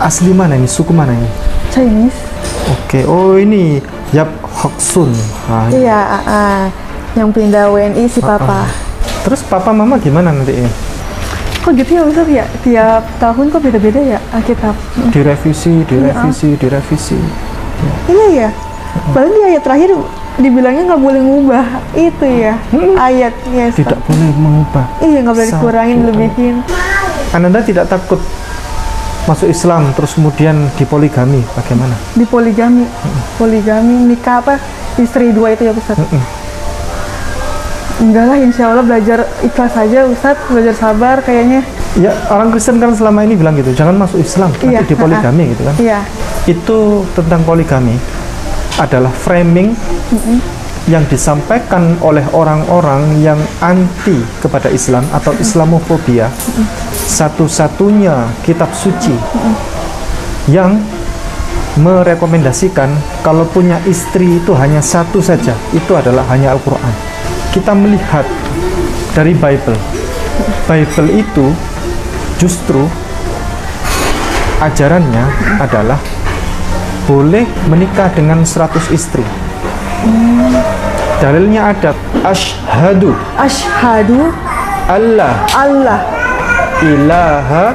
asli mana ini? Suku mana ini? Chinese. Oke, oh ini Yap Hoksun. Iya, yang pindah WNI si papa. Terus papa mama gimana nanti ya? Kok gitu ya Ustaz ya? Tiap tahun kok beda-beda ya Alkitab? Direvisi. Iya ya. Padahal di ayat terakhir dibilangnya nggak boleh ngubah itu ya ayat. Yes. Tidak boleh mengubah. Iya, nggak boleh dikurangin, lebihin. Ananda tidak takut masuk Islam terus kemudian dipoligami bagaimana? Dipoligami, poligami nikah apa istri dua itu ya Ustaz? Enggak lah, insya Allah belajar ikhlas aja Ustaz, belajar sabar kayaknya. Ya, orang Kristen kan selama ini bilang gitu, jangan masuk Islam, nanti dipoligami gitu kan. Iya. Itu tentang poligami adalah framing yang disampaikan oleh orang-orang yang anti kepada Islam atau Islamofobia. Satu-satunya kitab suci yang merekomendasikan kalau punya istri itu hanya satu saja, itu adalah hanya Al-Quran. Kita melihat dari Bible itu justru ajarannya adalah boleh menikah dengan 100 istri. Dalilnya ada asyhadu Allah ilaha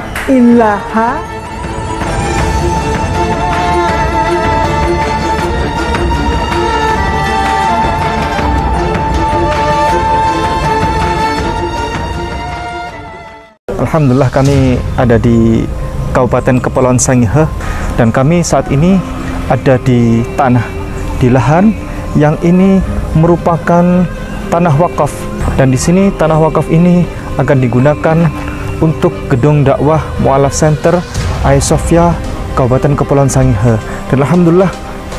Alhamdulillah kami ada di Kabupaten Kepulauan Sangihe dan kami saat ini ada di lahan yang ini merupakan tanah wakaf, dan di sini tanah wakaf ini akan digunakan untuk gedung dakwah Mu'alaf Center Hagia Sophia Kabupaten Kepulauan Sangihe. Dan alhamdulillah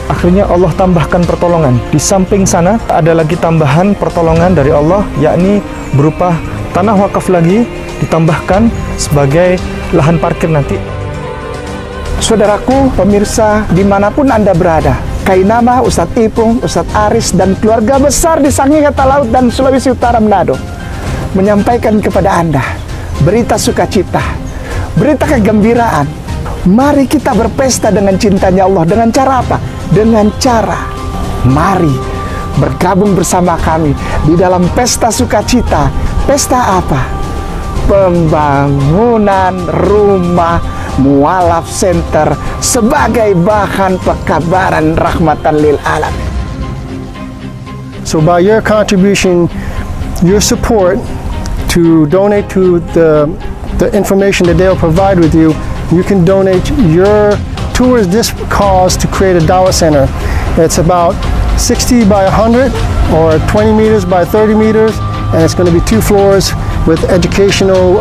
akhirnya Allah tambahkan pertolongan. Di samping sana ada lagi tambahan pertolongan dari Allah, yakni berupa tanah wakaf lagi ditambahkan sebagai lahan parkir nanti. Saudaraku, pemirsa dimanapun Anda berada, Kainama, Ustadz Ipung, Ustadz Aris, dan keluarga besar di Sangihe Talaut dan Sulawesi Utara Manado menyampaikan kepada Anda berita sukacita, berita kegembiraan. Mari kita berpesta dengan cintanya Allah. Dengan cara apa? Dengan cara mari bergabung bersama kami di dalam pesta sukacita. Pesta apa? Pembangunan rumah Mu'alaf Center sebagai bahan pekabaran rahmatan lil alamin. So by your contribution, your support to donate to the information that they'll provide with you, you can donate your towards this cause to create a Dawah Center. It's about 60 by 100 or 20 meters by 30 meters, and it's going to be 2 floors with educational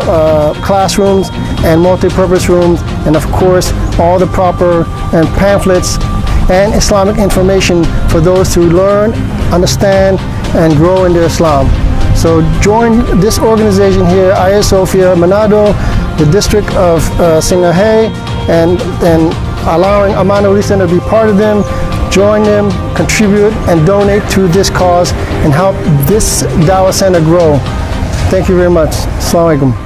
classrooms and multi-purpose rooms, and of course all the proper and pamphlets and Islamic information for those to learn, understand, and grow in their Islam. So join this organization here, Hagia Sophia Manado, the district of Sangihe, and allowing Aman Uli Center to be part of them. Join them, contribute, and donate to this cause and help this Dawah Center grow. Thank you very much. Assalamualaikum.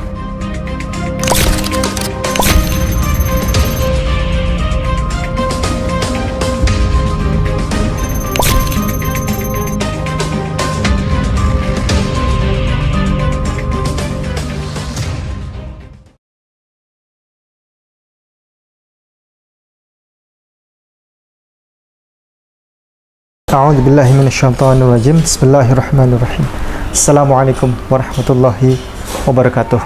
A'udzubillahi minasyaitonirrajim. Bismillahirrahmanirrahim. Assalamualaikum warahmatullahi wabarakatuh.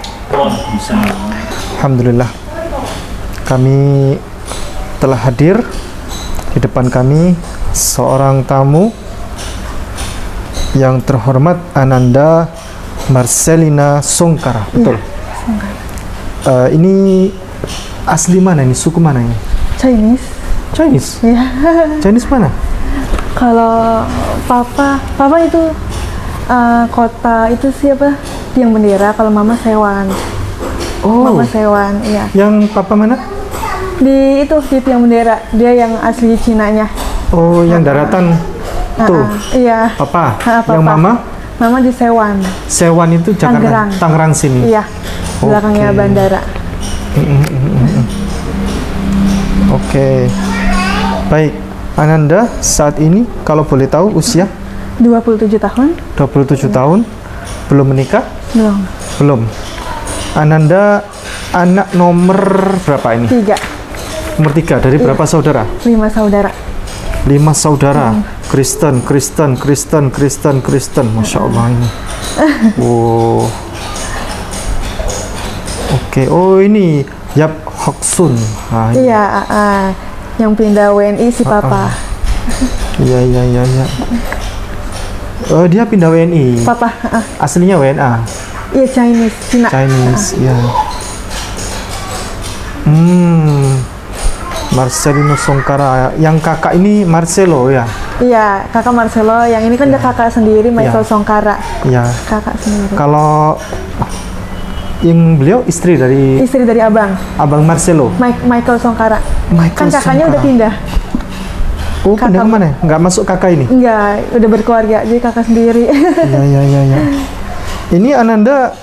Alhamdulillah, kami telah hadir di depan kami seorang tamu yang terhormat Ananda Marcelina Songkara. Betul? Ini asli mana ini? Suku mana ini? Chinese? Iya. Chinese mana? Kalau papa itu kota itu siapa? Tiang Bendera. Kalau mama Sewan. Oh. Mama Sewan, iya. Yang papa mana? Di Tiang Bendera. Dia yang asli Cinanya. Oh, yang daratan tuh. Iya. Papa. Papa. Yang mama? Mama di Sewan. Sewan itu Jakarta. Tangerang sini. Iya. Belakangnya bandara. Oke. Baik, Ananda saat ini kalau boleh tahu usia 27 tahun? 27 tahun, belum menikah? Belum. Belum. Ananda anak nomor berapa ini? 3. Nomor 3 dari berapa saudara? 5 saudara. 5 saudara. Kristen, Kristen, Kristen, Kristen, Kristen. Masya Allah ini. Oh. Oke. Oh ini Yap Hoksun. Ah, ini. Iya, yang pindah WNI si papa. Iya, iya, iya, iya. Oh, dia pindah WNI. Papa, Aslinya WNA. iya Chinese, Cina. Chinese, ya. Marcelino Songkara. Yang kakak ini Marcelo ya. Iya, kakak Marcelo. Yang ini kan dia kakak sendiri, Michael Ya. Songkara. Ya. Kakak sendiri. Kalau yang beliau istri dari Istri dari abang, Abang Marcelo. Michael Songkara. Michael Kan kakaknya Songkara. udah pindah. Oh, pindah kakak- kemana? Nggak masuk kakak ini? Enggak, udah berkeluarga, jadi kakak sendiri. Iya, iya, iya, iya. Ini Ananda,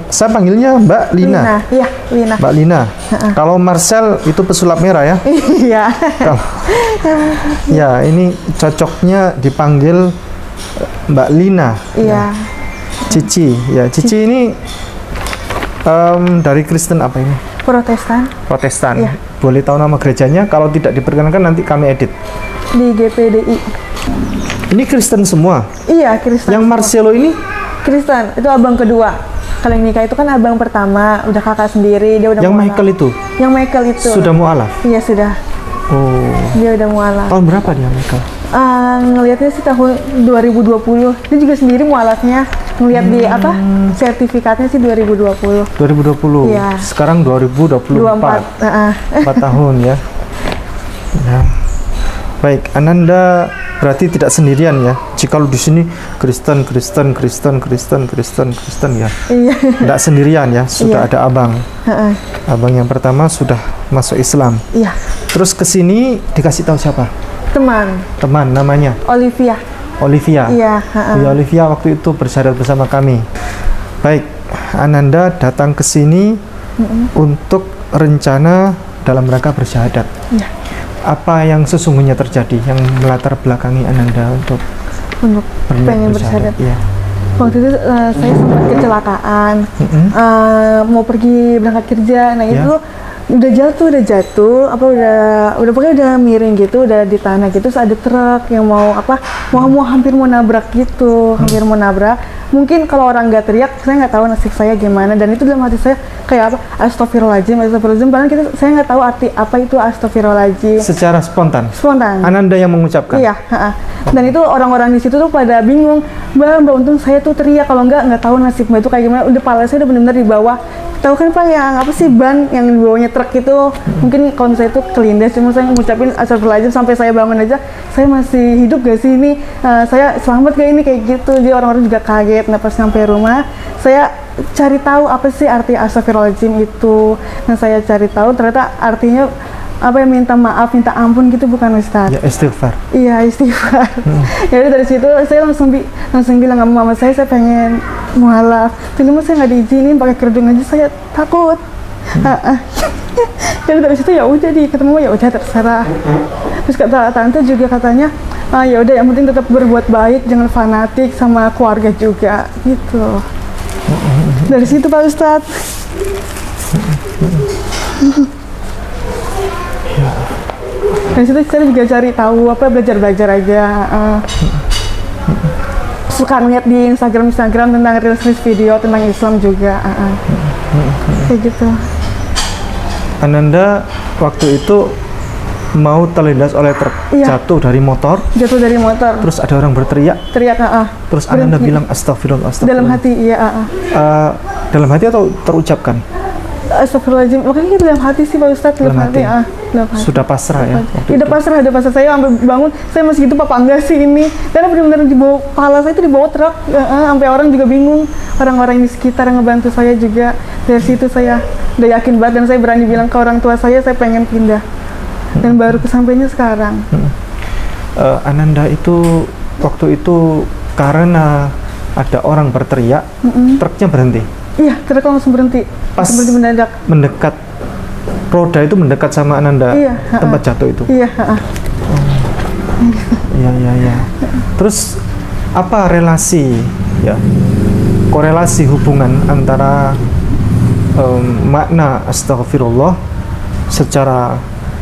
saya panggilnya Mbak Lina. Iya, Lina. Mbak Lina. Kalau Marcel itu pesulap merah ya. Iya. Kalau ya ini cocoknya dipanggil Mbak Lina. Iya. Cici. Ya, Cici ini dari Kristen apa ini? Protestan Protestan. Iya. Boleh tahu nama gerejanya? Kalau tidak diperkenankan nanti kami edit. di GPDI. Ini Kristen semua. Iya, Kristen. Yang Marcelo ini Kristen, itu abang kedua. Kalau yang nikah itu kan abang pertama, udah kakak sendiri, dia udah yang mualaf. Michael itu Yang Michael itu. sudah mualaf. Iya, sudah. Oh. Dia udah mualaf. Tahun berapa dia Michael? Ngelihatnya sih tahun 2020. Dia juga sendiri mualafnya. Ngelihat di apa? Sertifikatnya sih 2020. 2020. Iya. Sekarang 2024. 24. 4 tahun ya. Ya. Baik, Ananda berarti tidak sendirian ya. Jika di sini Kristen, Kristen, Kristen, Kristen, Kristen, Kristen ya. Iya. Tidak sendirian ya, sudah Iya. ada abang. Heeh. Abang yang pertama sudah masuk Islam. Iya. Terus ke sini dikasih tahu siapa? Teman Teman namanya Olivia. Olivia. Iya, heeh. Buya Olivia waktu itu bersyahadat bersama kami. Baik, Ananda datang ke sini untuk rencana dalam rangka bersyahadat. Iya. Apa yang sesungguhnya terjadi yang melatar belakangi Ananda untuk Untuk berniat pengen bersyahadat. Iya. Waktu itu saya sempat kecelakaan, mau pergi berangkat kerja. Nah Ya. itu udah jatuh, apa udah pokoknya udah miring gitu, udah di tanah gitu. Terus ada truk yang mau hampir mau nabrak gitu, hampir mau nabrak. Mungkin kalau orang nggak teriak, saya nggak tahu nasib saya gimana. Dan itu dalam hati saya kayak apa? Astagfirullahaladzim. Padahal saya nggak tahu arti apa itu astagfirullahaladzim. Secara spontan. Spontan. Ananda yang mengucapkan. Iya, dan itu orang-orang di situ tuh pada bingung, Mbak untung saya tuh teriak, kalau nggak tahu nasib Mbak itu kayak gimana. Udah pala saya udah benar-benar di bawah. Tahu kan Pak yang apa sih ban yang di bawahnya truk itu, mungkin kalau misalnya itu kelindes, cuma saya ngucapin astagfirullahaladzim sampai saya bangun aja, saya masih hidup gak sih ini, saya selamat gak ini kayak gitu. Jadi orang-orang juga kaget. Nah pas sampai rumah, saya cari tahu apa sih arti astagfirullahaladzim itu. Nah saya cari tahu ternyata artinya apa yang minta maaf, minta ampun gitu, bukan Ustaz. Ya, istighfar. Iya, istighfar. Jadi dari situ saya langsung bilang sama mama saya pengen mualaf. Dulu saya nggak diizinin pakai kerudung aja, saya takut. Jadi dari situ ya udah ketemu ya udah terserah. Terus kata tante juga katanya, ya udah yang penting tetap berbuat baik, jangan fanatik sama keluarga juga gitu. Dari situ Pak Ustadz. Dari situ saya juga cari tahu belajar aja. Suka ngeliat di Instagram tentang reels video tentang Islam juga. Kayak gitu. Ananda waktu itu mau terlindas oleh truk, Iya. jatuh dari motor, Jatuh dari motor. terus ada orang berteriak, Teriak. terus Ananda Berhenti. bilang astagfirullah, astagfirullah. Dalam hati, iya. Dalam hati atau terucapkan? Astagfirullahaladzim. Makanya dalam hati sih Pak Ustadz. Dalam hati. Dalam hati. Sudah pasrah ya? waktu Udah itu? pasrah. Saya sampai bangun, saya masih gitu, Papa enggak sih ini? Karena benar-benar di bawah kepala saya itu di bawah truk, sampai orang juga bingung, orang-orang di sekitar yang ngebantu saya juga. Dari situ saya udah yakin banget dan saya berani bilang ke orang tua saya pengen pindah. Dan baru kesampainya sekarang. Ananda itu waktu itu karena ada orang berteriak, truknya berhenti. Iya, truk langsung berhenti. Pas Langsung berhenti mendadak. mendekat roda itu mendekat sama Ananda, Iya, tempat jatuh itu. Iya. Iya. Terus apa relasi, ya, korelasi hubungan antara makna astaghfirullah secara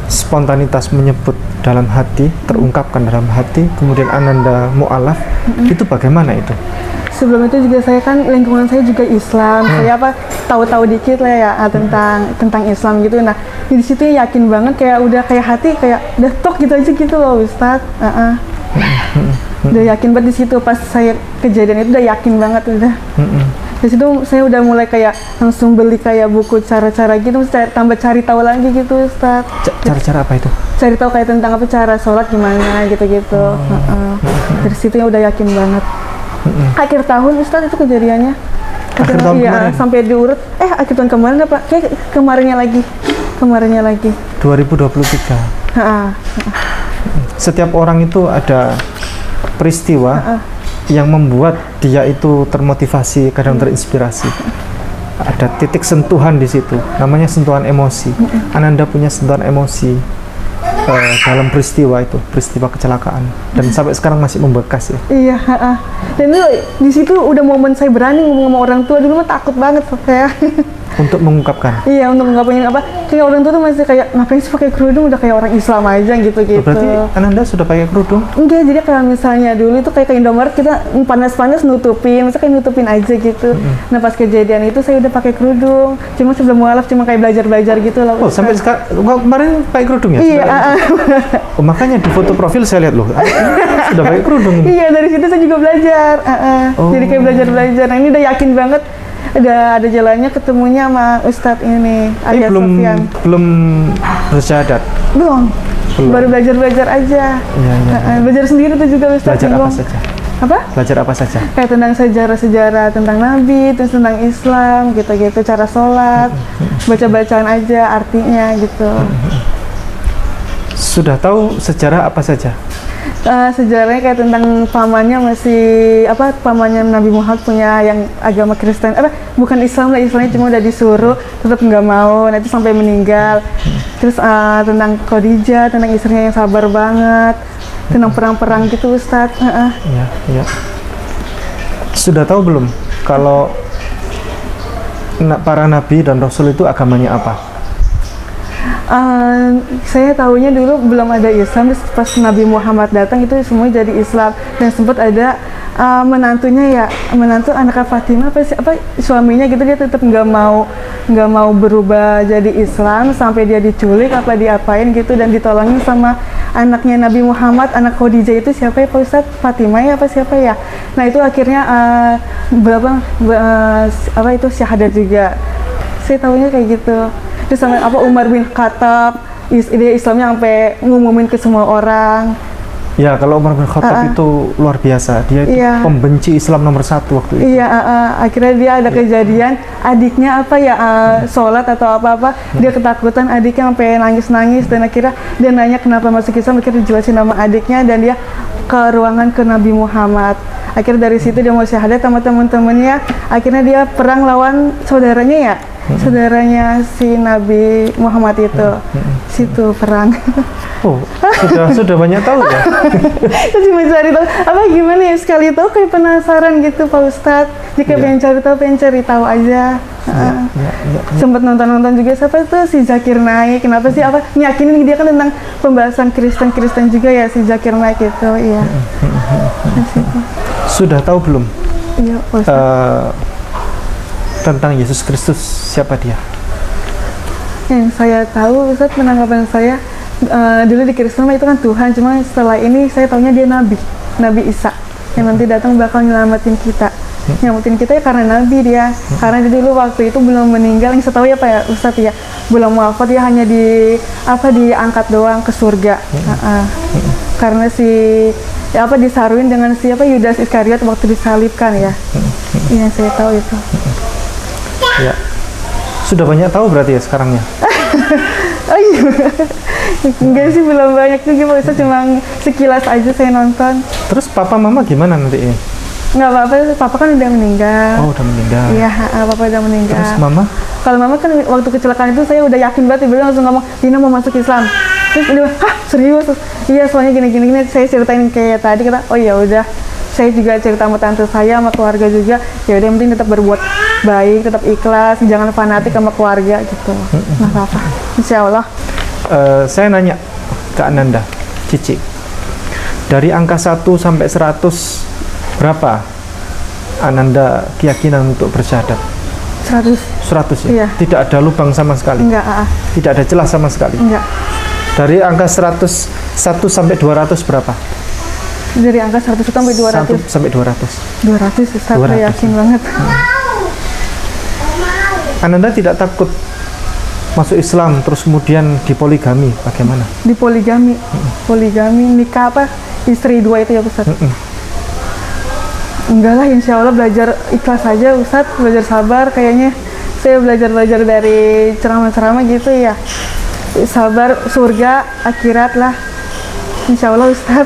spontanitas menyebut dalam hati, terungkapkan dalam hati, kemudian Ananda mu'alaf, itu bagaimana itu? Sebelum itu juga saya kan lingkungan saya juga Islam, saya tahu-tahu dikit lah ya tentang Islam gitu. Nah di situ yakin banget kayak udah kayak hati kayak udah tok gitu aja gitu loh Ustadz. Udah yakin banget di situ pas saya kejadian itu udah yakin banget udah. Di situ saya udah mulai kayak langsung beli kayak buku cara-cara gitu, tambah cari tahu lagi gitu Ustadz. Cara-cara apa itu? Cari tahu kayak tentang apa cara sholat gimana gitu-gitu. Dari situ ya udah yakin banget. Akhir tahun Ustadz itu kejadiannya. Akhir tahun kemarin? Sampai diurut. Akhir tahun kemarin apa? Kayak kemarinnya lagi. 2023. Setiap orang itu ada peristiwa yang membuat dia itu termotivasi, kadang terinspirasi. Ada titik sentuhan di situ, namanya sentuhan emosi. Ananda punya sentuhan emosi dalam peristiwa itu, peristiwa kecelakaan, dan sampai sekarang masih membekas ya. Iya. Dan itu di situ udah momen saya berani ngomong sama orang tua, dulu mah takut banget saya. Untuk mengungkapkan. Iya, untuk mengungkapin apa? Kayak orang tua tuh masih kayak ngapain sih pakai kerudung, udah kayak orang Islam aja gitu-gitu. Berarti Ananda sudah pakai kerudung? Enggak, jadi kayak misalnya dulu itu kayak ke Indomaret kita panas-panas nutupin, maksudnya kayak nutupin aja gitu. Nah pas kejadian itu saya udah pakai kerudung, cuma sebelum mualaf cuma kayak belajar-belajar gitu loh. Oh sampai sekarang, kemarin pakai kerudung ya? Iya. Oh, makanya di foto profil saya lihat loh, sudah pakai kerudung ini. Iya, dari situ saya juga belajar. Jadi kayak belajar-belajar. Nah ini udah yakin banget. Ada jalannya ketemunya sama Ustadz ini, Arya Sofyan. Belum bersyahadat? Belum. Baru belajar-belajar aja. Iya. Belajar sendiri tuh juga Ustadz. Belajar apa saja? Apa? Belajar apa saja? Kayak tentang sejarah-sejarah tentang Nabi, terus tentang Islam, gitu-gitu, cara sholat, baca-bacaan aja artinya gitu. Sudah tahu sejarah apa saja? Sejarahnya kayak tentang pamannya pamannya Nabi Muhammad punya yang agama Kristen, bukan Islam lah istilahnya, cuma udah disuruh tetap nggak mau, nanti sampai meninggal. Terus tentang Khadijah, tentang istrinya yang sabar banget, tentang perang-perang gitu Ustadz. Iya. Sudah tahu belum kalau para nabi dan rasul itu agamanya apa? Saya tahunya dulu belum ada Islam, terus pas Nabi Muhammad datang itu semua jadi Islam, dan sempat ada menantu anaknya Fatimah suaminya gitu, dia tetap nggak mau berubah jadi Islam sampai dia diculik diapain gitu, dan ditolongin sama anaknya Nabi Muhammad, anak Khadijah itu siapa ya Pak Ustadz? Fatimah ya apa siapa ya? Nah itu akhirnya itu syahadat juga. Saya tahunya kayak gitu. Terus sampai Umar bin Khattab, dia Islamnya sampai ngumumin ke semua orang. Ya, kalau Umar bin Khattab itu luar biasa. Dia itu pembenci Islam nomor 1 waktu itu. Iya, akhirnya dia ada kejadian adiknya sholat atau apa-apa, dia ketakutan, adiknya sampai nangis-nangis, dan akhirnya dia nanya kenapa masuk Islam, akhirnya dijelasin nama adiknya, dan dia ke ruangan ke Nabi Muhammad. Akhirnya dari situ dia mau syahadat sama teman-temannya. Akhirnya dia perang lawan saudaranya saudaranya si Nabi Muhammad itu. Situ perang. Oh, sudah banyak tahu ya. Terus mencari tahu gimana ya, sekali tahu kayak penasaran gitu Pak Ustadz. Jika pengen cari tahu aja. Sempat nonton juga siapa itu si Zakir Naik. Kenapa sih nyakinin dia kan tentang pembahasan Kristen juga ya, si Zakir Naik itu. Iya. Sudah tahu belum? Iya, Pak Ustadz. Tentang Yesus Kristus, siapa dia? Yang saya tahu, Ustadz, penanggapan saya dulu di Kristen itu kan Tuhan, cuma setelah ini saya taunya dia Nabi Isa yang nanti datang bakal nyelamatin kita. Nyelamatin kita ya karena Nabi dia, karena dia dulu waktu itu belum meninggal, yang saya tahu ya Pak ya Ustadz ya, belum wafat, dia hanya diangkat doang ke surga. Karena disaruin dengan Yudas Iskariot waktu disalibkan ya. Iya, saya tahu itu. Ya. Sudah banyak tahu berarti ya sekarang ya? Oh iya. Enggak sih, belum banyak juga Pak Ustadz, cuma sekilas aja saya nonton. Terus papa mama gimana nanti ini? Nggak apa-apa, papa kan udah meninggal. Oh, udah meninggal. Iya, papa udah meninggal. Terus mama? Kalau mama kan waktu kecelakaan itu saya udah yakin banget, tiba-tiba langsung ngomong, Dina mau masuk Islam. Terus dia, hah serius? Terus, iya soalnya gini, saya ceritain kayak tadi, kata, oh ya udah, saya juga cerita sama tante saya, sama keluarga juga, ya udah yang penting tetap berbuat baik, tetap ikhlas, jangan fanatik sama keluarga gitu. Nggak apa-apa, insya Allah. Saya nanya ke Ananda, Cici, dari angka 1 sampai 100 berapa Ananda keyakinan untuk bersyahadat? 100. 100 ya? Iya. Tidak ada lubang sama sekali? Enggak, Tidak ada celah sama sekali? enggak. Dari angka 101 sampai 200 berapa? Dari angka 100 sampai 200. 1 sampai 200. 200, Ustaz, 200. saya yakin banget. Ananda tidak takut masuk Islam terus kemudian dipoligami, bagaimana? Di poligami, nikah apa? Istri 2 itu ya Ustaz? Enggak lah, insya Allah belajar ikhlas aja Ustaz, belajar sabar kayaknya. Saya belajar dari ceramah-ceramah gitu ya. Sabar, surga, akhirat lah. Insya Allah Ustaz.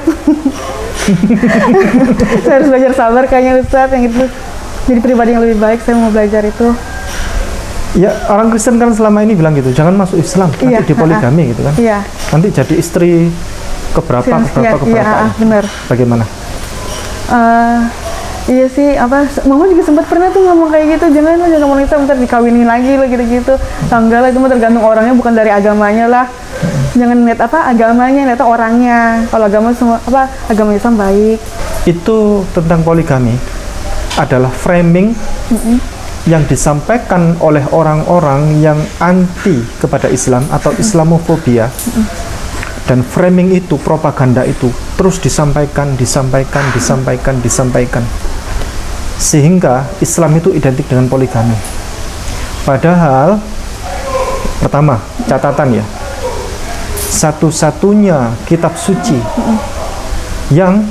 Saya harus belajar sabar kayaknya Ustaz, yang itu. Jadi pribadi yang lebih baik, saya mau belajar itu. Ya, orang Kristen kan selama ini bilang gitu, jangan masuk Islam, nanti Iya, dipoligami gitu kan. Iya. Nanti jadi istri keberapa. Iya, benar. Bagaimana? Iya sih, mama juga sempat pernah tuh ngomong kayak gitu, jangan ngomong Islam, ntar dikawinin lagi lah gitu-gitu. Enggak lah, itu mah tergantung orangnya, bukan dari agamanya lah. Jangan lihat agamanya, lihat orangnya. Kalau agama agama Islam baik. Itu tentang poligami adalah framing yang disampaikan oleh orang-orang yang anti kepada Islam atau Islamofobia. Dan framing itu, propaganda itu terus disampaikan. Sehingga Islam itu identik dengan poligami. Padahal, pertama, catatan ya, satu-satunya kitab suci yang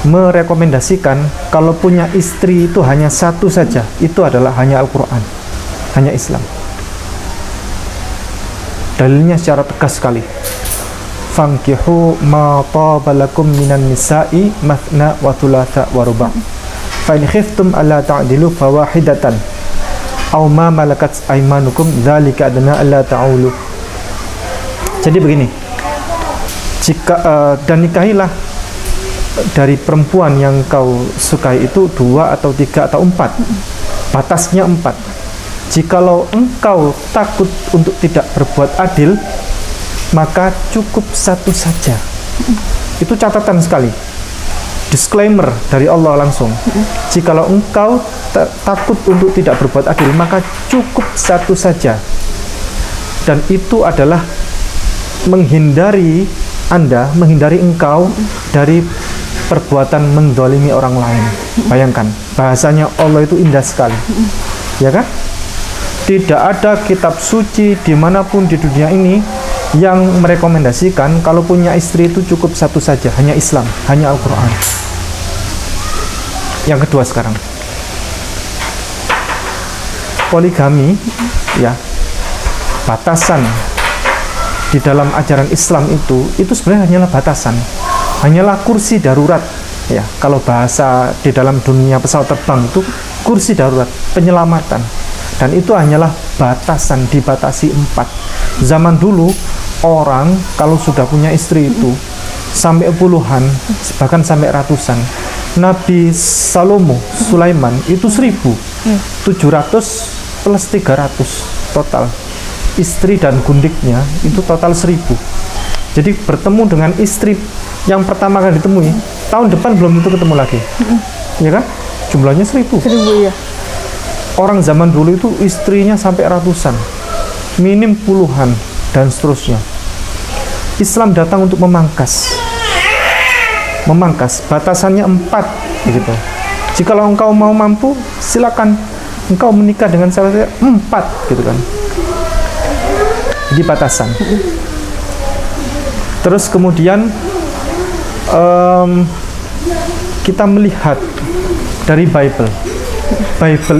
merekomendasikan kalau punya istri itu hanya satu saja, itu adalah hanya Al-Quran, hanya Islam. Dalilnya secara tegas sekali. Fankihu ma tabalakum minan nisa'i mathna wa thulatha wa ruba'. Fa in khiftum alla ta'dilu fawahidatan aw ma malakat aymanukum dzalika adna alla ta'ulu. Jadi begini. Jika dan nikahilah dari perempuan yang kau sukai itu 2 atau 3 atau 4. Batasnya 4. Jikalau engkau takut untuk tidak berbuat adil, maka cukup satu saja. Itu catatan sekali. Disclaimer dari Allah langsung. Jikalau engkau takut untuk tidak berbuat adil, maka cukup satu saja. Dan itu adalah menghindari engkau dari perbuatan menzalimi orang lain. Bayangkan, bahasanya Allah itu indah sekali. Ya kan? Tidak ada kitab suci dimanapun di dunia ini yang merekomendasikan kalau punya istri itu cukup satu saja, hanya Islam, hanya Al-Quran. Yang kedua sekarang, poligami, ya, batasan di dalam ajaran Islam itu sebenarnya hanyalah batasan, hanyalah kursi darurat, ya. Kalau bahasa di dalam dunia pesawat terbang itu kursi darurat, penyelamatan, dan itu hanyalah batasan, dibatasi 4. Zaman dulu orang kalau sudah punya istri itu sampai puluhan, bahkan sampai ratusan. Nabi Sulaiman itu 1.700 plus 300 total. Istri dan gundiknya itu total 1.000. Jadi bertemu dengan istri yang pertama kali ditemui, tahun depan belum tentu ketemu lagi. Ya kan? Jumlahnya 1.000. 1.000 ya. Orang zaman dulu itu istrinya sampai ratusan, minim puluhan, dan seterusnya. Islam datang untuk memangkas batasannya 4 begitu. Jikalau engkau mau mampu, silakan engkau menikah dengan saya 4 gitu kan. Jadi batasan. Terus kemudian kita melihat dari Bible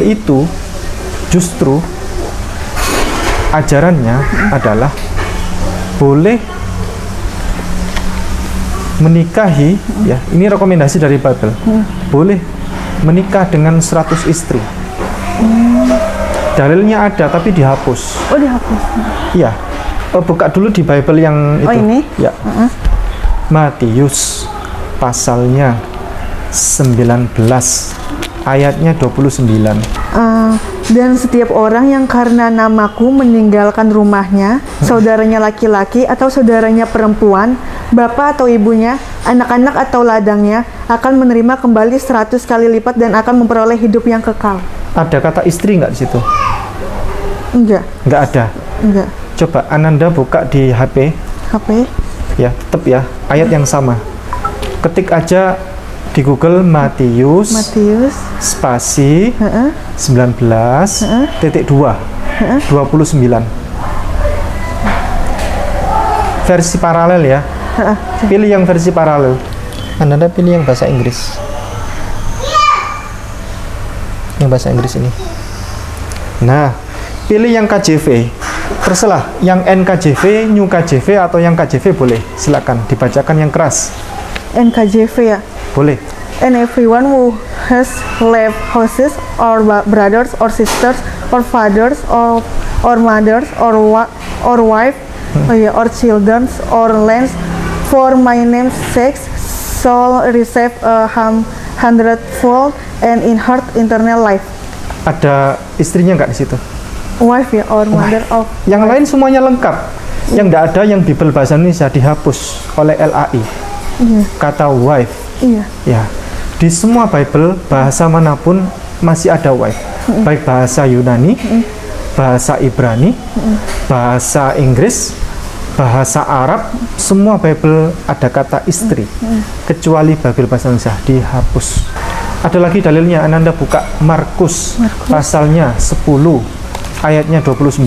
itu justru ajarannya adalah boleh menikahi, ya, ini rekomendasi dari Bible, boleh menikah dengan 100 istri. Dalilnya ada tapi dihapus. Oh, dihapus. Iya. Buka dulu di Bible yang itu. Oh, ini? Ya. Matius pasalnya 19 ayatnya 29. Dan setiap orang yang karena namaku meninggalkan rumahnya, saudaranya laki-laki atau saudaranya perempuan, bapak atau ibunya, anak-anak atau ladangnya, akan menerima kembali 100 kali lipat dan akan memperoleh hidup yang kekal. Ada kata istri nggak di situ? Enggak, Nggak ada. enggak. Coba Ananda buka di HP. HP? Ya, tetap ya. Ayat yang sama. Ketik aja di Google Matius spasi 19 29. Versi paralel ya. Pilih yang versi paralel. Anda pilih yang bahasa Inggris. Yang bahasa Inggris ini. Nah, pilih yang KJV. Terserah, yang NKJV, New KJV atau yang KJV boleh. Silakan dibacakan yang keras. NKJV ya. Boleh. And everyone who has left houses or brothers or sisters or fathers or mothers or wife or children or lands for my name's sake shall receive a hundredfold and inherit eternal life. Ada istrinya nggak di situ? Wife ya, or mother of. Yang lain semuanya lengkap. Yang nggak ada yang Bible bahasa Indonesia dihapus oleh LAI. Kata wife. Iya. Ya, di semua Bible bahasa manapun masih ada wife. Baik bahasa Yunani, bahasa Ibrani, bahasa Inggris, bahasa Arab, semua Bible ada kata istri. Kecuali Bible bahasa Indonesia dihapus. Ada lagi dalilnya, Ananda buka Markus. Pasalnya 10 ayatnya 29.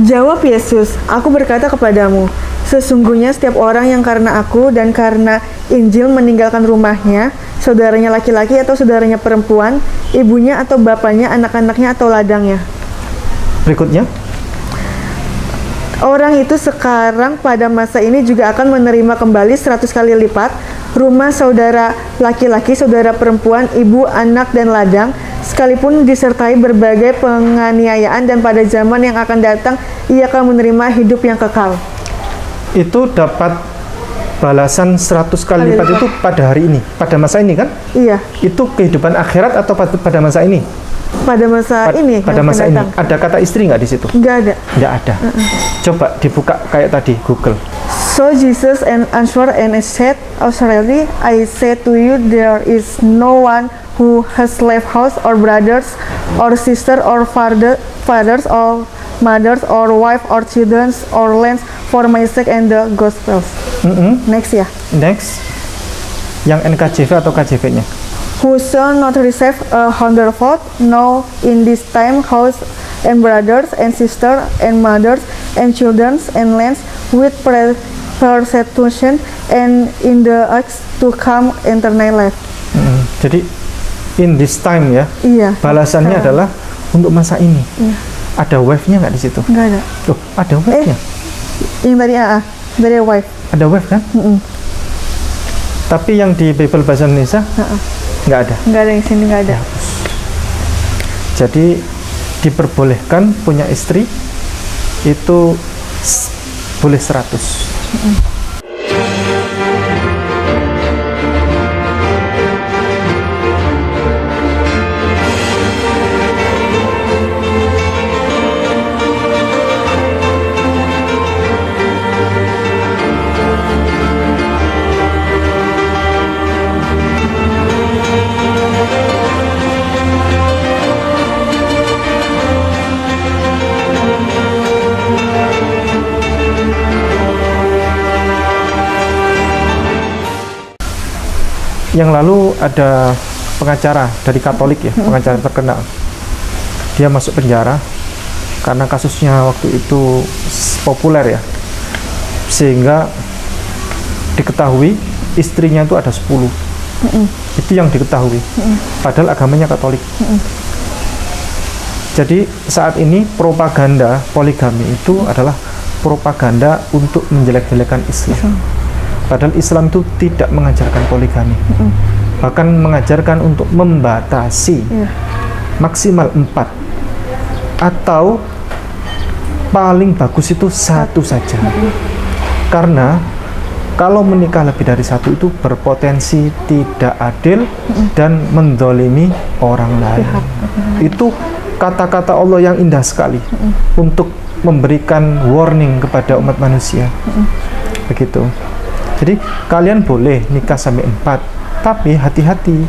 Jawab Yesus, aku berkata kepadamu, sesungguhnya setiap orang yang karena aku dan karena Injil meninggalkan rumahnya, saudaranya laki-laki atau saudaranya perempuan, ibunya atau bapaknya, anak-anaknya atau ladangnya. Berikutnya. Orang itu sekarang pada masa ini juga akan menerima kembali 100 kali lipat rumah saudara laki-laki, saudara perempuan, ibu, anak, dan ladang, sekalipun disertai berbagai penganiayaan, dan pada zaman yang akan datang ia akan menerima hidup yang kekal. Itu dapat balasan 100 kali lipat itu pada hari ini, pada masa ini kan? Iya. Itu kehidupan akhirat atau pada masa ini? Pada masa ini. Pada masa ini. Ada kata istri nggak di situ? Nggak ada. Nggak ada. Coba dibuka kayak tadi Google. So Jesus answered and said, "Authority, I say to you, there is no one who has left house or brothers or sister or fathers or mothers or wife or children or lands for my sake and the gospels." Next ya. Next. Yang NKJV atau KJV-nya? Who shall not receive a hundredfold, no, in this time house and brothers and sisters and mothers and children and lands with persecution and in the age to come eternal life. Jadi in this time ya. Iya. Balasannya adalah untuk masa ini. Iya. Ada wife-nya nggak di situ? Nggak ada. Loh, ada wife-nya. Yang tadi dari wife. Ada wife kan? Tapi yang di Bible bahasa Indonesia nggak ada. Nggak ada, yang sini nggak ada. Jadi diperbolehkan punya istri itu boleh 100. Yang lalu ada pengacara dari Katolik ya, pengacara terkenal. Dia masuk penjara karena kasusnya waktu itu populer ya. Sehingga diketahui istrinya itu ada 10. Itu yang diketahui. Padahal agamanya Katolik. Jadi saat ini propaganda poligami itu adalah propaganda untuk menjelek-jelekan Islam. Padahal Islam itu tidak mengajarkan poligami, bahkan mengajarkan untuk membatasi maksimal 4. atau paling bagus itu satu saja. Karena kalau menikah lebih dari satu itu berpotensi tidak adil dan mendolimi orang lain. Itu kata-kata Allah yang indah sekali untuk memberikan warning kepada umat manusia. Begitu. Jadi kalian boleh nikah sampai 4, tapi hati-hati,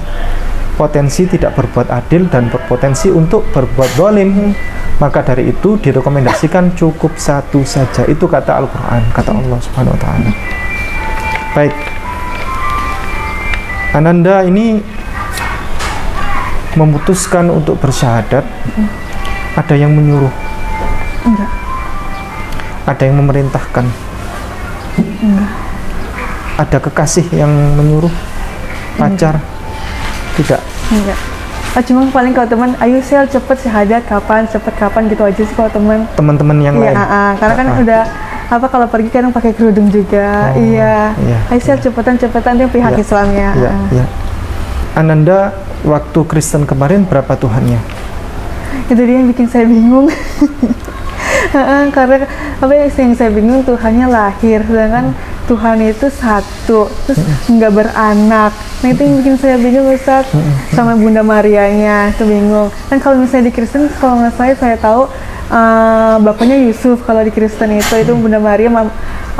potensi tidak berbuat adil dan berpotensi untuk berbuat zalim. Maka dari itu direkomendasikan cukup satu saja. Itu kata Al-Quran, kata Allah Subhanahu Wa Taala. Baik, Ananda ini memutuskan untuk bersyahadat. Ada yang menyuruh? Enggak. Ada yang memerintahkan? Enggak. Ada kekasih yang menyuruh? Pacar? Tidak. Enggak. Cuma paling kalau teman, ayo sel cepet syahadat kapan gitu aja sih kalau teman. Teman-teman yang lain? Karena kan udah apa kalau pergi kan pakai kerudung juga. Iya. Ayo sel cepetan yang pihak Islamnya. Iya. Ananda waktu Kristen kemarin berapa Tuhannya? Itu dia yang bikin saya bingung. Karena apa yang saya bingung, Tuhannya lahir, sedangkan Tuhan itu satu, terus nggak beranak. Nah itu yang bikin saya bingung, Ustaz. Sama Bunda Marianya itu bingung. Kan kalau misalnya di Kristen, kalau nggak saya tahu bapaknya Yusuf. Kalau di Kristen itu Bunda Maria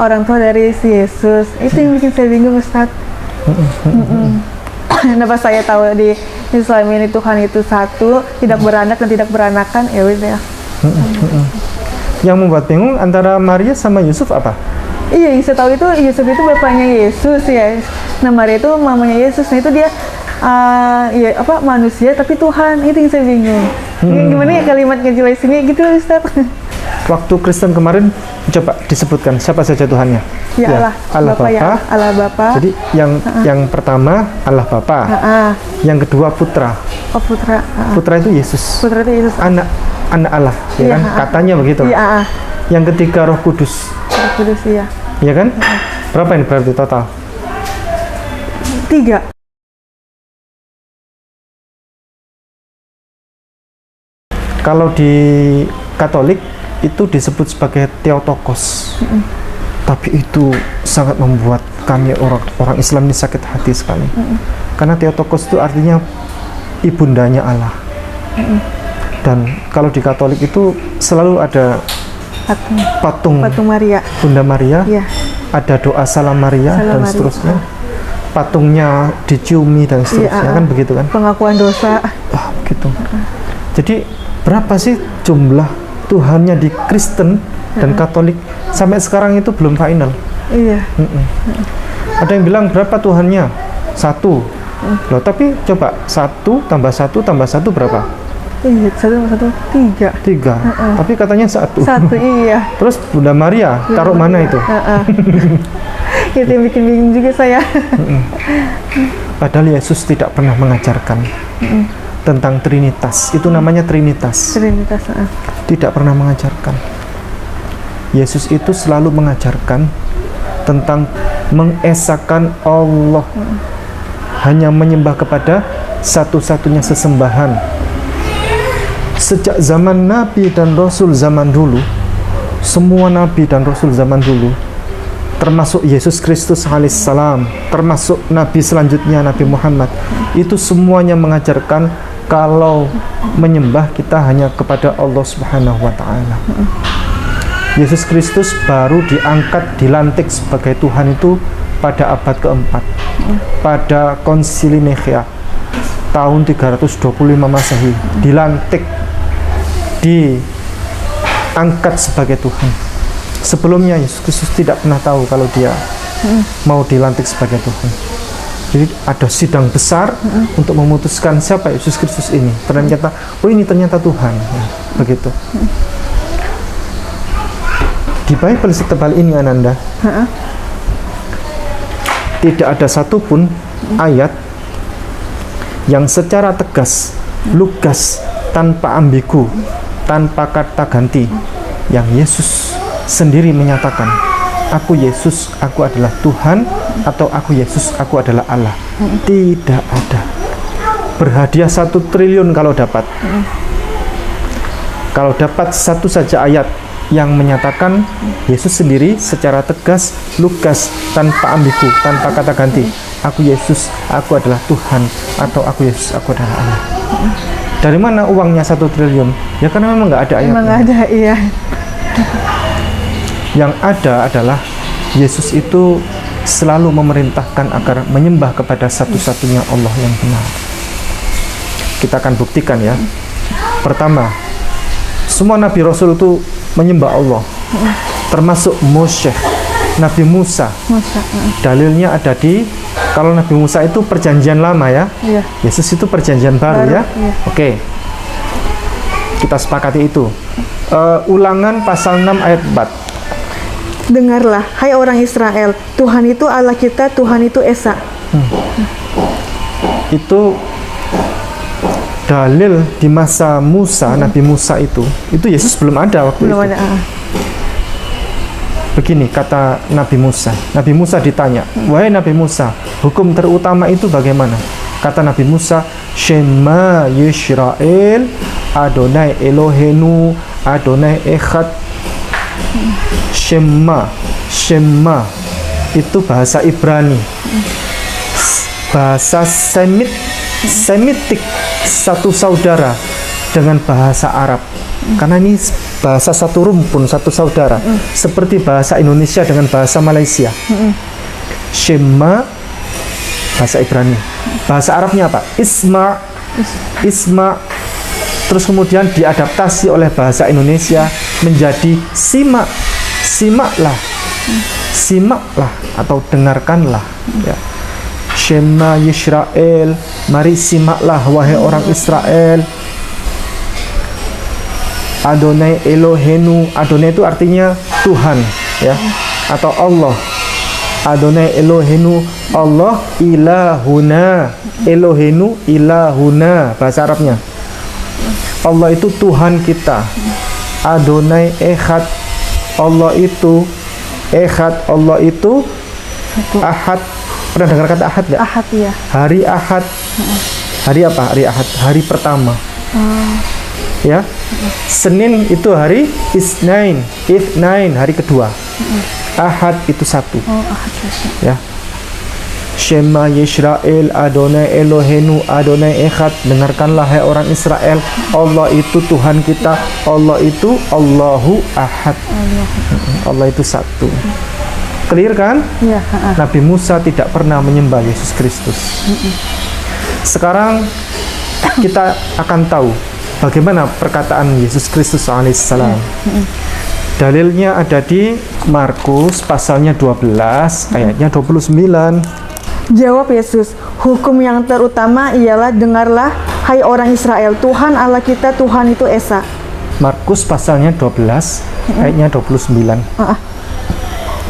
orang tua dari si Yesus. Itu yang bikin saya bingung, Ustaz. Kenapa saya tahu di Islam ini Tuhan itu satu, tidak beranak dan tidak beranakan, ya udah. Yang membuat bingung antara Maria sama Yusuf apa? Iya, yang saya tahu itu Yusuf itu bapaknya Yesus ya. Nah Maria itu mamanya Yesus. Nah itu dia manusia tapi Tuhan. Itu yang saya bingung. Gimana ya kalimat ngejelasinnya gitu, Ustaz? Waktu Kristen kemarin coba disebutkan siapa saja Tuhannya? Ya, Allah Bapa. Ya, Allah Bapa. Jadi yang pertama Allah Bapa. Yang kedua Putra. Oh, Putra. Putra itu Yesus. Putra itu Yesus. Anak Allah, ya kan? Katanya begitu. Iya. Yang ketiga Roh Kudus. Roh Kudus, iya. Iya kan? Berapa ini berarti total? 3. Kalau di Katolik itu disebut sebagai Theotokos. Tapi itu sangat membuat kami orang Islam ini sakit hati sekali. Karena Theotokos itu artinya ibundanya Allah. Dan kalau di Katolik itu selalu ada patung Maria, Bunda Maria, ya. Ada doa Salam Maria dan seterusnya. Patungnya diciumi dan seterusnya, kan begitu kan? Pengakuan dosa. Begitu. Jadi berapa sih jumlah Tuhannya di Kristen dan Katolik? Sampai sekarang itu belum final. Iya. Ada yang bilang berapa Tuhannya? 1. Loh, tapi coba 1 tambah 1 tambah 1 berapa? Iya, 3. Tapi katanya 1. 1, iya. Terus Bunda Maria taruh mana itu? Itu yang bikin bingung juga saya. Padahal Yesus tidak pernah mengajarkan tentang Trinitas. Itu namanya Trinitas. Tidak pernah mengajarkan. Yesus itu selalu mengajarkan tentang mengesahkan Allah. Hanya menyembah kepada satu-satunya sesembahan. Sejak zaman Nabi dan Rasul zaman dulu, semua Nabi dan Rasul zaman dulu, termasuk Yesus Kristus alaihissalam, termasuk Nabi selanjutnya Nabi Muhammad, itu semuanya mengajarkan kalau menyembah kita hanya kepada Allah Subhanahu wa Ta'ala. Yesus Kristus baru dilantik sebagai Tuhan itu pada abad keempat, pada Konsili Nikea tahun 325 Masehi, dilantik, diangkat sebagai Tuhan. Sebelumnya Yesus Kristus tidak pernah tahu kalau dia mau dilantik sebagai Tuhan. Jadi ada sidang besar untuk memutuskan siapa Yesus Kristus ini. Ternyata, ini ternyata Tuhan. Begitu. Di Bible setebal ini, Ananda, tidak ada satupun ayat yang secara tegas, lugas, tanpa ambigu, tanpa kata ganti, yang Yesus sendiri menyatakan, aku Yesus, aku adalah Tuhan, atau aku Yesus, aku adalah Allah. Tidak ada. Berhadiah 1 triliun kalau dapat. Kalau dapat satu saja ayat yang menyatakan Yesus sendiri secara tegas, lugas, tanpa ambigu, tanpa kata ganti, aku Yesus, aku adalah Tuhan, atau aku Yesus, aku adalah Allah. Dari mana uangnya 1 triliun? Ya karena memang nggak ada ayatnya. Emang nggak ada, iya. Yang ada adalah Yesus itu selalu memerintahkan agar menyembah kepada satu-satunya Allah yang benar. Kita akan buktikan ya. Pertama, semua Nabi Rasul itu menyembah Allah, termasuk Moshe, Nabi Musa. Dalilnya ada di, kalau Nabi Musa itu perjanjian lama ya, Iya. Yesus itu perjanjian baru ya. Iya. Oke, kita sepakati itu. Ulangan pasal 6 ayat 4. Dengarlah, hai orang Israel, Tuhan itu Allah kita, Tuhan itu Esa. Itu dalil di masa Musa, Nabi Musa itu Yesus belum ada waktu Belum itu. ada. Begini kata Nabi Musa. Nabi Musa ditanya, wahai Nabi Musa, hukum terutama itu bagaimana? Kata Nabi Musa, Shema Yisrael, Adonai Elohenu, Adonai Echad. Shema itu bahasa Ibrani, bahasa Semitik, satu saudara dengan bahasa Arab. Karena ini bahasa satu rumpun, satu saudara, seperti bahasa Indonesia dengan bahasa Malaysia. Shema bahasa Ibrani, bahasa Arabnya apa? Isma. Terus kemudian diadaptasi oleh bahasa Indonesia menjadi simaklah atau dengarkanlah ya. Shema Yisrael, mari simaklah wahai orang Israel. Adonai Elohenu, Adonai itu artinya Tuhan ya, atau Allah. Adonai Elohenu, Allah ilahuna, Elohenu ilahuna bahasa Arabnya. Allah itu Tuhan kita. Adonai Echad, Allah itu Echad, Allah itu Ahad. Pernah dengar kata Ahad nggak? Ahad ya. Hari Ahad. Hari apa? Hari Ahad, hari pertama. Ya. Senin itu hari Isnain, hari kedua. Ahad itu satu. Ahad. Ya. Shema Yisrael, Adonai Elohenu, Adonai Echad. Dengarkanlah hai orang Israel, Allah itu Tuhan kita, Allah itu Allahu Ahad. Allah itu satu. Clear kan? Iya. Nabi Musa tidak pernah menyembah Yesus Kristus. Sekarang kita akan tahu bagaimana perkataan Yesus Kristus alaihissalam. Dalilnya ada di Markus pasalnya 12 ayatnya 29. Jawab Yesus, hukum yang terutama ialah dengarlah, hai orang Israel, Tuhan Allah kita, Tuhan itu Esa. Markus pasalnya 12 ayatnya 29.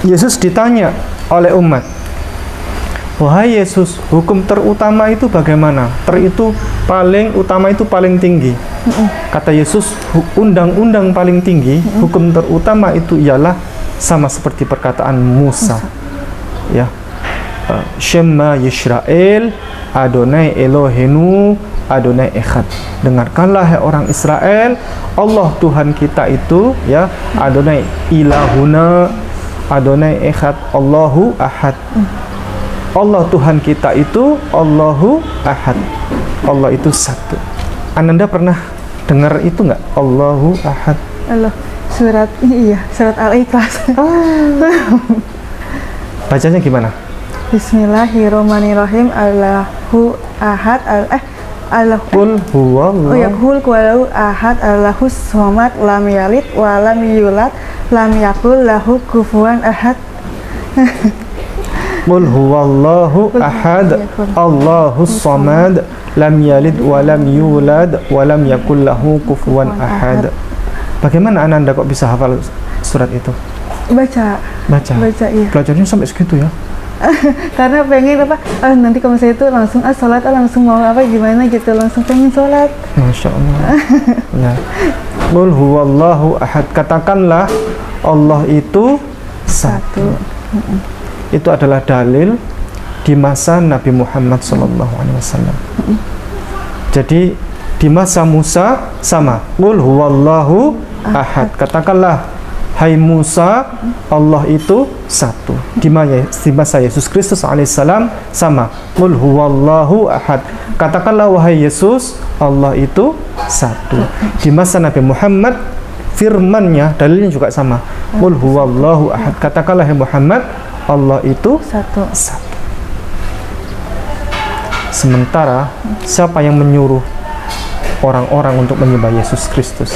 Yesus ditanya oleh umat, wahai Yesus, hukum terutama itu bagaimana? Itu paling utama, itu paling tinggi. Kata Yesus, undang-undang paling tinggi, hukum terutama itu ialah sama seperti perkataan Musa. Ya. Shema Yisrael, Adonai Elohenu, Adonai Echad. Dengarkanlah hai orang Israel, Allah Tuhan kita itu ya, Adonai ilahuna, Adonai Echad, Allahu Ahad. Allah Tuhan kita itu Allahu Ahad. Allah itu satu. Ananda pernah dengar itu nggak? Allahu Ahad. Allah, surat Al-Ikhlas. Bacanya gimana? Bismillahirrahmanirrahim. Allahu Ahad. Qul huwallahu. Oh ya, Qul huwallahu ahad, Allahus somad, lam yalid wa lam yulad, lam yakul lahu kufuwan ahad. Qul huwallahu ahad, Allahus somad, lam yalid wa lam yulad wa lam yakul lahu kufuwan ahad. Bagaimana Ananda kok bisa hafal surat itu? Baca, iya. Belajarnya sampai segitu ya? Karena pengen apa? Nanti kalau saya itu langsung sholat, langsung mau apa gimana gitu, langsung pengen sholat. Masya Allah. Ya. Qul huwallahu ahad. Katakanlah Allah itu satu. Itu adalah dalil di masa Nabi Muhammad SAW. Jadi Di masa Musa sama. Qul huwallahu ahad. Katakanlah, hai Musa, Allah itu satu. Di masa Yesus Kristus alaihissalam sama. Qul huwallahu ahad. Katakanlah, wahai Yesus, Allah itu satu. Di masa Nabi Muhammad, firmannya, dalilnya juga sama. Qul huwallahu ahad. Katakanlah, hai Muhammad, Allah itu Satu. satu. Sementara siapa yang menyuruh orang-orang untuk menyembah Yesus Kristus?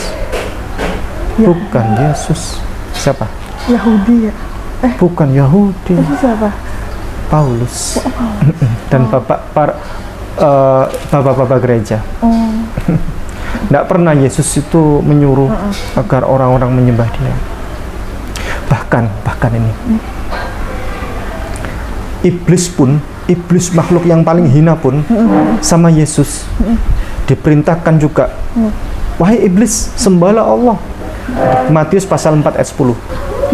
Bukan Yesus. Siapa? Yahudi ya. Bukan Yahudi. Itu siapa? Paulus. Dan bapak-bapak gereja. Tidak pernah Yesus itu menyuruh agar orang-orang menyembah Dia. Bahkan ini, iblis makhluk yang paling hina pun sama Yesus diperintahkan juga, wahai iblis, sembahlah Allah. Matius pasal 4 ayat 10.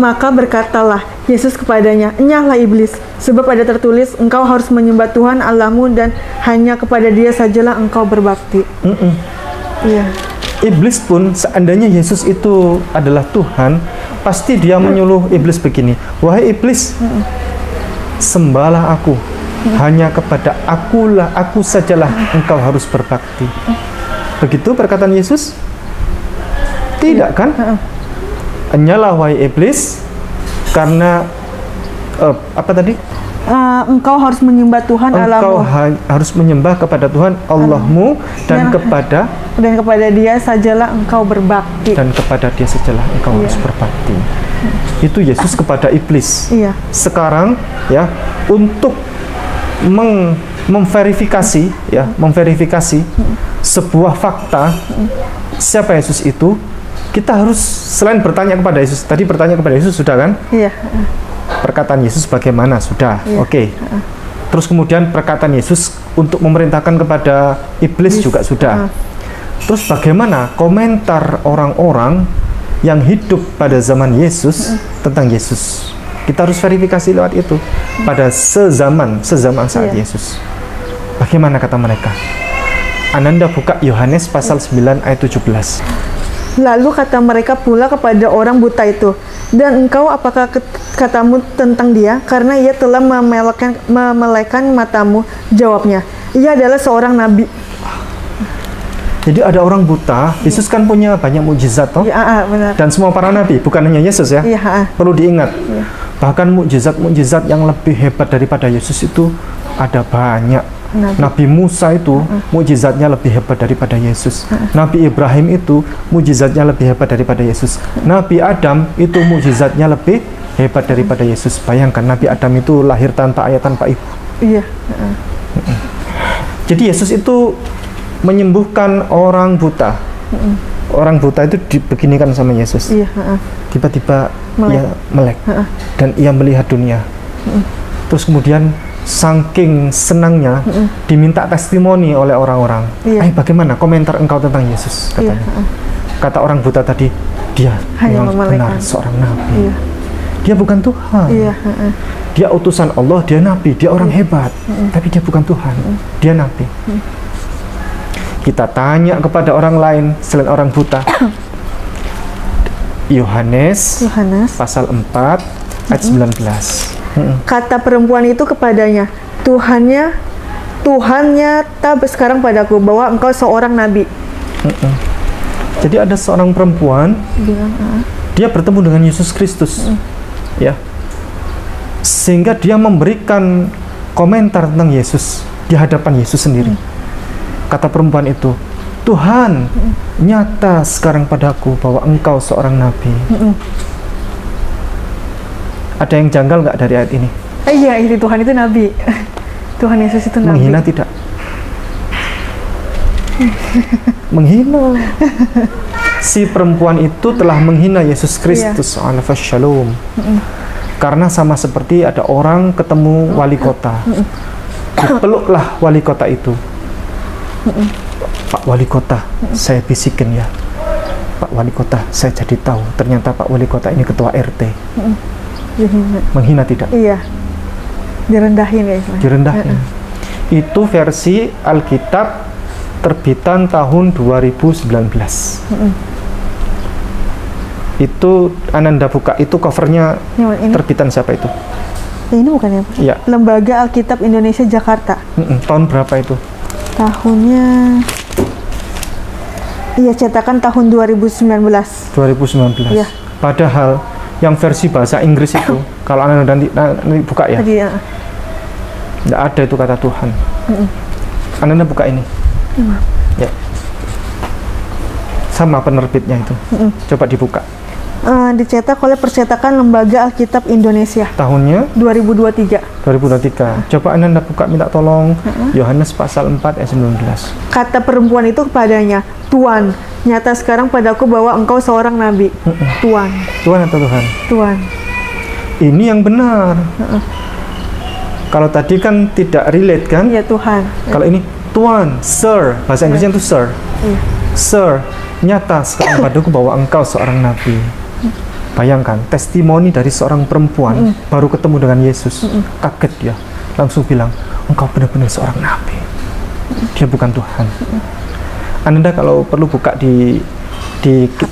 Maka berkatalah Yesus kepadanya, enyahlah iblis, sebab ada tertulis, engkau harus menyembah Tuhan Allahmu dan hanya kepada Dia sajalah engkau berbakti. Iya. Iblis pun, seandainya Yesus itu adalah Tuhan, pasti dia menyuruh iblis begini, wahai iblis, sembahlah aku, hanya kepada aku sajalah engkau harus berbakti. Begitu perkataan Yesus? Tidak kan? Enyalah wahai iblis, karena apa tadi? Engkau harus menyembah Tuhan Engkau Allahmu. harus menyembah kepada Tuhan Allahmu dan kepada Dia sajalah engkau berbakti. dan kepada Dia sajalah engkau harus berbakti. Itu Yesus kepada iblis. Iya. Sekarang ya, untuk memverifikasi sebuah fakta siapa Yesus itu, kita harus selain bertanya kepada Yesus. Tadi bertanya kepada Yesus sudah kan? Iya. Perkataan Yesus bagaimana? Sudah. Iya. Oke. Terus kemudian perkataan Yesus untuk memerintahkan kepada iblis juga sudah. Terus bagaimana komentar orang-orang yang hidup pada zaman Yesus tentang Yesus? Kita harus verifikasi lewat itu. Pada sezaman saat Yesus. Bagaimana kata mereka? Ananda buka Yohanes pasal 9 ayat 17. Lalu kata mereka pula kepada orang buta itu, dan engkau apakah katamu tentang dia? Karena ia telah memelekan matamu. Jawabnya, ia adalah seorang nabi. Jadi ada orang buta, Yesus kan punya banyak mukjizat toh? Ya, benar. Dan semua para nabi, bukan hanya Yesus ya. Iya. Perlu diingat. Bahkan mukjizat-mukjizat yang lebih hebat daripada Yesus itu ada banyak. Nabi Musa itu mukjizatnya lebih hebat daripada Yesus. Nabi Ibrahim itu mukjizatnya lebih hebat daripada Yesus. Nabi Adam itu mukjizatnya lebih hebat daripada Yesus. Bayangkan Nabi Adam itu lahir tanpa ayah tanpa ibu. Iya. Jadi Yesus itu menyembuhkan orang buta. Orang buta itu dibeginikan sama Yesus. Iya. Tiba-tiba Melek. ia melek dan ia melihat dunia. Terus kemudian saking senangnya diminta testimoni oleh orang-orang. Iya. Bagaimana komentar engkau tentang Yesus? Katanya. Kata orang buta tadi, dia Hanya memang memelekan. benar seorang nabi. Iya. Dia bukan Tuhan. Iya. Dia utusan Allah, dia nabi, dia orang hebat. Tapi dia bukan Tuhan. Dia nabi. Kita tanya kepada orang lain selain orang buta. Yohanes pasal 4 ayat 19. Kata perempuan itu kepadanya, Tuhannya tak sekarang padaku bahwa engkau seorang nabi. Jadi ada seorang perempuan Bilang, dia bertemu dengan Yesus Kristus, ya, sehingga dia memberikan komentar tentang Yesus di hadapan Yesus sendiri. Kata perempuan itu, Tuhan nyata sekarang padaku bahwa engkau seorang nabi. Ada yang janggal nggak dari ayat ini? Iya, itu Tuhan itu nabi. Tuhan Yesus itu nabi. Menghina tidak? Menghina. Si perempuan itu telah menghina Yesus Kristus. Shalom. Karena sama seperti ada orang ketemu wali kota. Dipeluklah wali kota itu. Pak Wali Kota, saya bisikin ya. Pak Wali Kota, saya jadi tahu ternyata Pak Wali Kota ini ketua RT. Menghina tidak? Iya. Direndahin ya istilahnya. Direndahin. Itu versi Alkitab terbitan tahun 2019. Itu Ananda buka, itu covernya Ini. terbitan siapa itu? Ini bukan ya, Pak? Iya. Lembaga Alkitab Indonesia Jakarta. Tahun berapa itu? Tahunnya, iya, cetakan tahun 2019. 2019. Iya. Padahal yang versi bahasa Inggris itu, kalau Ananda nanti buka ya, Tadi ya. nggak ada itu kata Tuhan. Ananda buka ini. Ya. Sama penerbitnya itu. Coba dibuka. Dicetak oleh Percetakan Lembaga Alkitab Indonesia. Tahunnya 2023. 2023. Coba Ananda buka, minta tolong. Yohanes pasal 4 ayat 19. Kata perempuan itu kepadanya, Tuan, nyata sekarang padaku bahwa engkau seorang nabi. Tuan, Tuhan atau Tuhan? Tuan. Ini yang benar. Kalau tadi kan tidak relate kan? Iya, Tuhan. Kalau ini Tuan, Sir, bahasa Inggrisnya itu Sir. Iya. Sir, nyata sekarang padaku bahwa engkau seorang nabi. Bayangkan, testimoni dari seorang perempuan baru ketemu dengan Yesus. Kaget dia, langsung bilang, engkau benar-benar seorang nabi. Dia bukan Tuhan. Anda kalau perlu buka di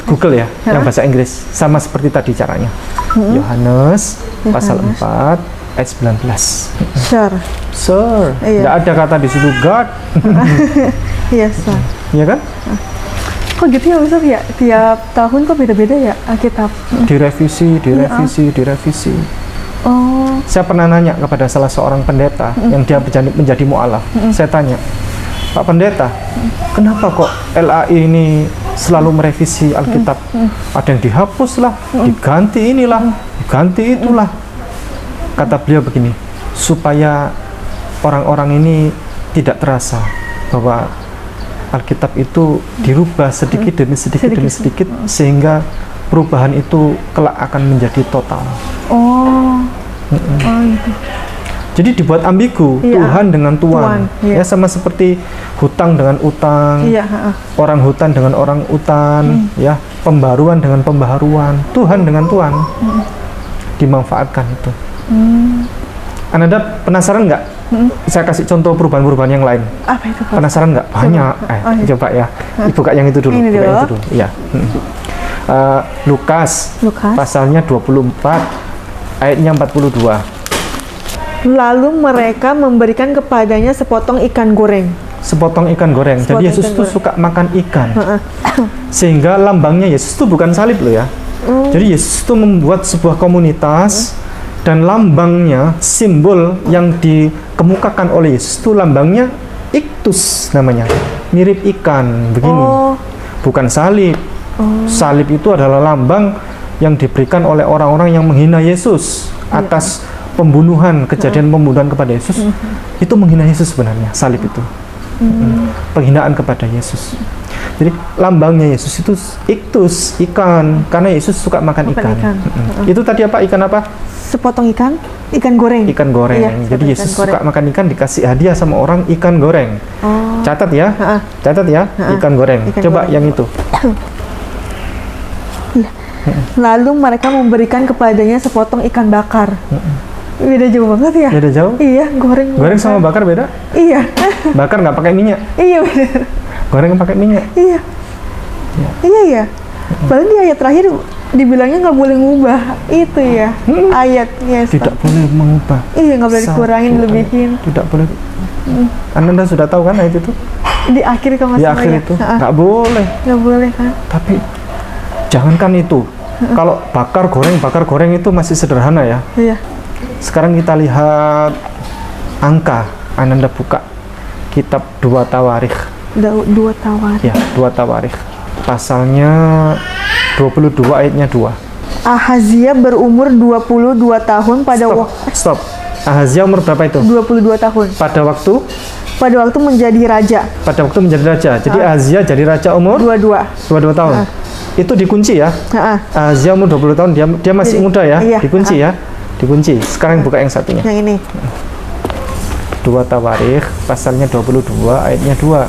Google ya, yang bahasa Inggris, sama seperti tadi caranya. Yohanes pasal 4 ayat 19. Sir. Sir, Iya. nggak ada kata di situ God. Iya, Sir. Iya kan? Kok gitu ya, Ustaz ya? Tiap tahun kok beda-beda ya Alkitab? Direvisi. Oh, Saya pernah nanya kepada salah seorang pendeta yang dia menjadi mu'alaf. Saya tanya, Pak Pendeta, kenapa kok LAI ini selalu merevisi Alkitab? Ada yang dihapus lah, diganti inilah, diganti itulah. Kata beliau begini, supaya orang-orang ini tidak terasa bahwa Alkitab itu dirubah sedikit demi sedikit sehingga perubahan itu kelak akan menjadi total. oh gitu. Jadi dibuat ambigu, Iya. Tuhan dengan Tuan. Iya. Ya sama seperti hutang dengan utang, Iya, orang hutan dengan orang utan, ya pembaruan dengan pembaharuan, Tuhan dengan Tuan. Dimanfaatkan itu. Anda penasaran nggak? Saya kasih contoh perubahan-perubahan yang lain. Apa itu, Pak? Penasaran nggak? Banyak. Oh, iya. Coba ya. Buka yang itu dulu. Ini Buka dulu. yang itu dulu. Iya. Lukas. Pasalnya 24 ayatnya 42. Lalu mereka memberikan kepadanya sepotong ikan goreng. Sepotong ikan goreng. Sepotong Jadi Yesus ikan tuh goreng. suka makan ikan. Sehingga lambangnya Yesus itu bukan salib loh ya. Jadi Yesus itu membuat sebuah komunitas dan lambangnya, simbol yang dikemukakan oleh Yesus itu lambangnya iktus namanya. Mirip ikan begini. Bukan salib. Salib itu adalah lambang yang diberikan oleh orang-orang yang menghina Yesus atas pembunuhan, kejadian pembunuhan kepada Yesus. Itu menghina Yesus sebenarnya, salib itu. Penghinaan kepada Yesus. Jadi lambangnya Yesus itu iktus, ikan, karena Yesus suka makan ikan. Itu tadi apa? Ikan apa? Sepotong ikan goreng. Ikan goreng. Iya, Jadi sepotong Yesus ikan goreng. suka makan ikan, dikasih hadiah sama orang ikan goreng. Catat ya, catat ya, ikan goreng. Ikan Coba goreng. yang itu. Lalu mereka memberikan kepadanya sepotong ikan bakar. Beda jauh banget ya? Beda jauh? Iya, goreng. Goreng sama bakar beda? Iya. Bakar nggak pakai minyak, Iya, benar. goreng pakai minyak. Iya. Iya, ya. Padahal di ayat terakhir dibilangnya nggak boleh ngubah itu ya. Ayatnya. Tidak boleh mengubah. Iya, nggak boleh Satu dikurangin, ayat. lebihin. Tidak boleh. Anda sudah tahu kan ayat itu? Di akhir kalau nggak Di salah akhir ya. itu nggak boleh. Nggak boleh kan? Tapi jangankan itu. Kalau bakar goreng itu masih sederhana ya. Iya. Sekarang kita lihat angka. Anda buka kitab 2 Tawarikh. Dua tawar. Ya, 2 Tawarikh. Pasalnya 22 ayatnya 2. Ahazia berumur 22 tahun pada Stop. Ahazia umur berapa itu? 22 tahun. Pada waktu menjadi raja. menjadi raja. Jadi Ahazia jadi raja umur 22 tahun. Itu dikunci ya. Ahazia umur 20 tahun, dia masih Jadi, muda ya. iya. Dikunci ya. Dikunci. Sekarang buka yang satunya. Yang ini. 2 Tawarikh pasalnya 22 ayatnya 2.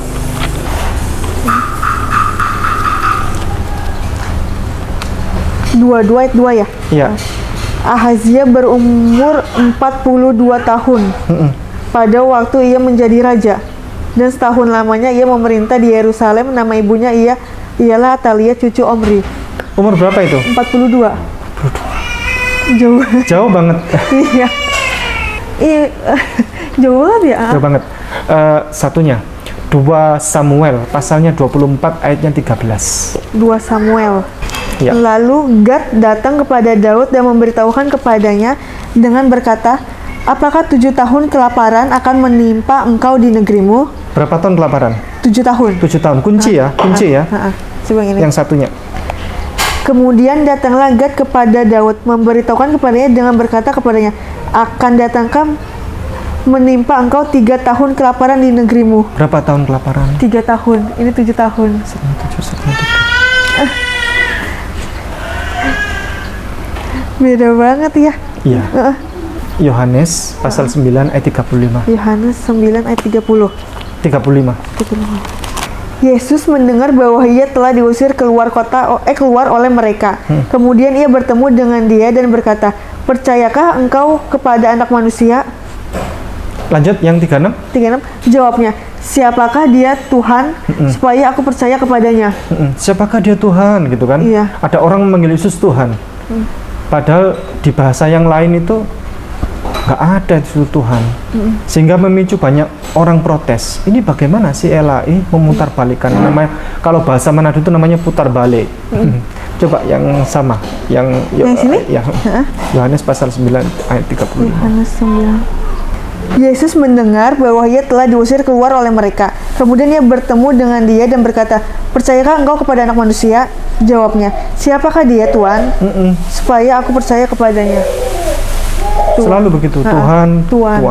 Dua ayat 2 ya. Iya. Ahazia berumur 42 tahun pada waktu ia menjadi raja. Dan setahun lamanya ia memerintah di Yerusalem. Nama ibunya ialah Atalia cucu Omri. Umur berapa itu? 42. Jauh. Jauh banget. Iya. Iya. Jauh banget ya. Jauh banget. Satunya 2 Samuel pasalnya 24 ayatnya 13. 2 Samuel. Ya. Lalu Gad datang kepada Daud dan memberitahukan kepadanya dengan berkata, apakah 7 tahun kelaparan akan menimpa engkau di negerimu? Berapa tahun kelaparan? 7 tahun. 7 tahun. Kunci ya, kunci ya. Coba ini. Yang satunya. Kemudian datanglah Gad kepada Daud, memberitahukan kepadanya dengan berkata kepadanya, akan datangkah menimpa engkau 3 tahun kelaparan di negerimu? Berapa tahun kelaparan? 3 tahun. Ini 7 tahun. 7. Beda banget ya. Iya. Yohanes pasal 9 ayat 35. Yohanes 9 ayat 30. 35. Yesus mendengar bahwa ia telah diusir keluar oleh mereka. Kemudian ia bertemu dengan dia dan berkata, percayakah engkau kepada Anak Manusia? Lanjut yang 36. 36. Jawabnya, siapakah dia Tuhan supaya aku percaya kepadanya? Siapakah dia Tuhan gitu kan? Iya. Ada orang memanggil Yesus Tuhan. Padahal di bahasa yang lain itu nggak ada itu Tuhan. Sehingga memicu banyak orang protes. Ini bagaimana sih LAI memutarbalikan? Namanya kalau bahasa Manado itu namanya putar balik. Coba yang sama, yang sini? Ya, Yohanes pasal 9 ayat 35. Yohanes 9. Yesus mendengar bahwa ia telah diusir keluar oleh mereka. Kemudian ia bertemu dengan dia dan berkata, percayakah engkau kepada Anak Manusia? Jawabnya, siapakah dia Tuhan? Supaya aku percaya kepadanya. Selalu begitu, Tuhan, Tuhan.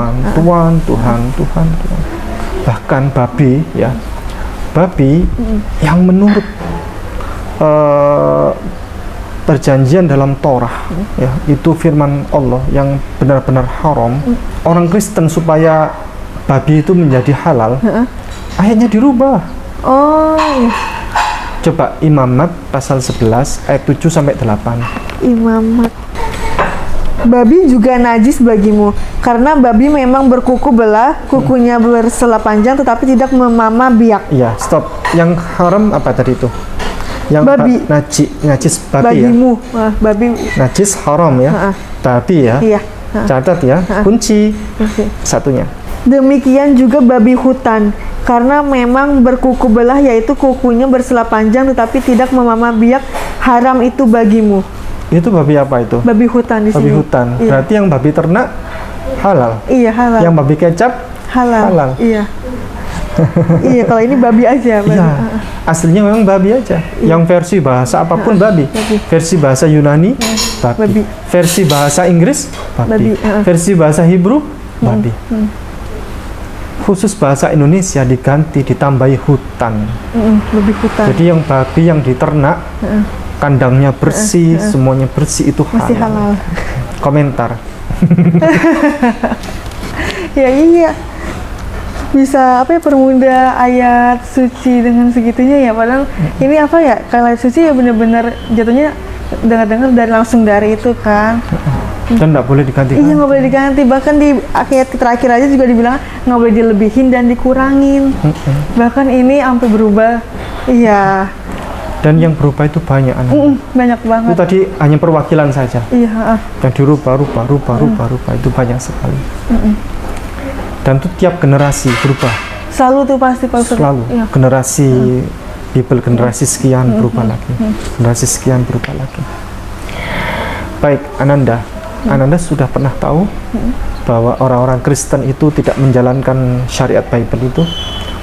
Tuhan. Bahkan babi ya, babi yang menurut perjanjian dalam Torah ya, itu firman Allah yang benar-benar haram. Orang Kristen supaya babi itu menjadi halal, ayatnya dirubah. Oh iya. Coba Imamat pasal 11 ayat 7 sampai 8. Imamat. Babi juga najis bagimu, karena babi memang berkuku belah, kukunya bersela panjang tetapi tidak memamah biak. Iya, stop. Yang haram apa tadi itu? Yang Babi. Najis babi Bagimu. ya. Wah, babi. Najis haram ya. Babi ya. Iya. Catat ya. Kunci Oke. satunya. Demikian juga babi hutan, karena memang berkuku belah, yaitu kukunya bersela panjang tetapi tidak memamah biak, haram itu bagimu. Itu babi apa itu? Babi hutan di Babi sini. hutan. Iya. Berarti yang babi ternak halal. Iya, halal. Yang babi kecap halal. halal. Iya. Iya, kalau ini babi aja. Babi. Iya. Aslinya memang babi aja. Yang versi bahasa apapun babi. Versi bahasa Yunani babi. Versi bahasa Inggris babi. Versi bahasa Hebrew babi. Khusus bahasa Indonesia diganti ditambahi hutan. Babi hutan. Jadi yang babi yang diternak kandangnya bersih, semuanya bersih, itu Masih halal. Komentar. Ya iya. Bisa apa ya, permudah ayat suci dengan segitunya ya, padahal ini apa ya, kalau ayat suci ya benar-benar jatuhnya dengar-dengar dan langsung dari itu kan. Dan nggak boleh diganti. Iya, nggak boleh diganti, bahkan di ayat terakhir aja juga dibilang nggak boleh dilebihin dan dikurangin. Bahkan ini sampai berubah. Iya. Dan yang berubah itu banyak anak. Banyak banget. Itu tadi hanya perwakilan saja. Iya. Yang dirubah itu banyak sekali. Dan itu tiap generasi berubah. Selalu tuh pasti Pak Ustadz. Selalu. Iya. Generasi Bible generasi sekian berubah lagi. Generasi sekian berubah lagi. Baik, Ananda. Ananda sudah pernah tahu bahwa orang-orang Kristen itu tidak menjalankan syariat Bible itu,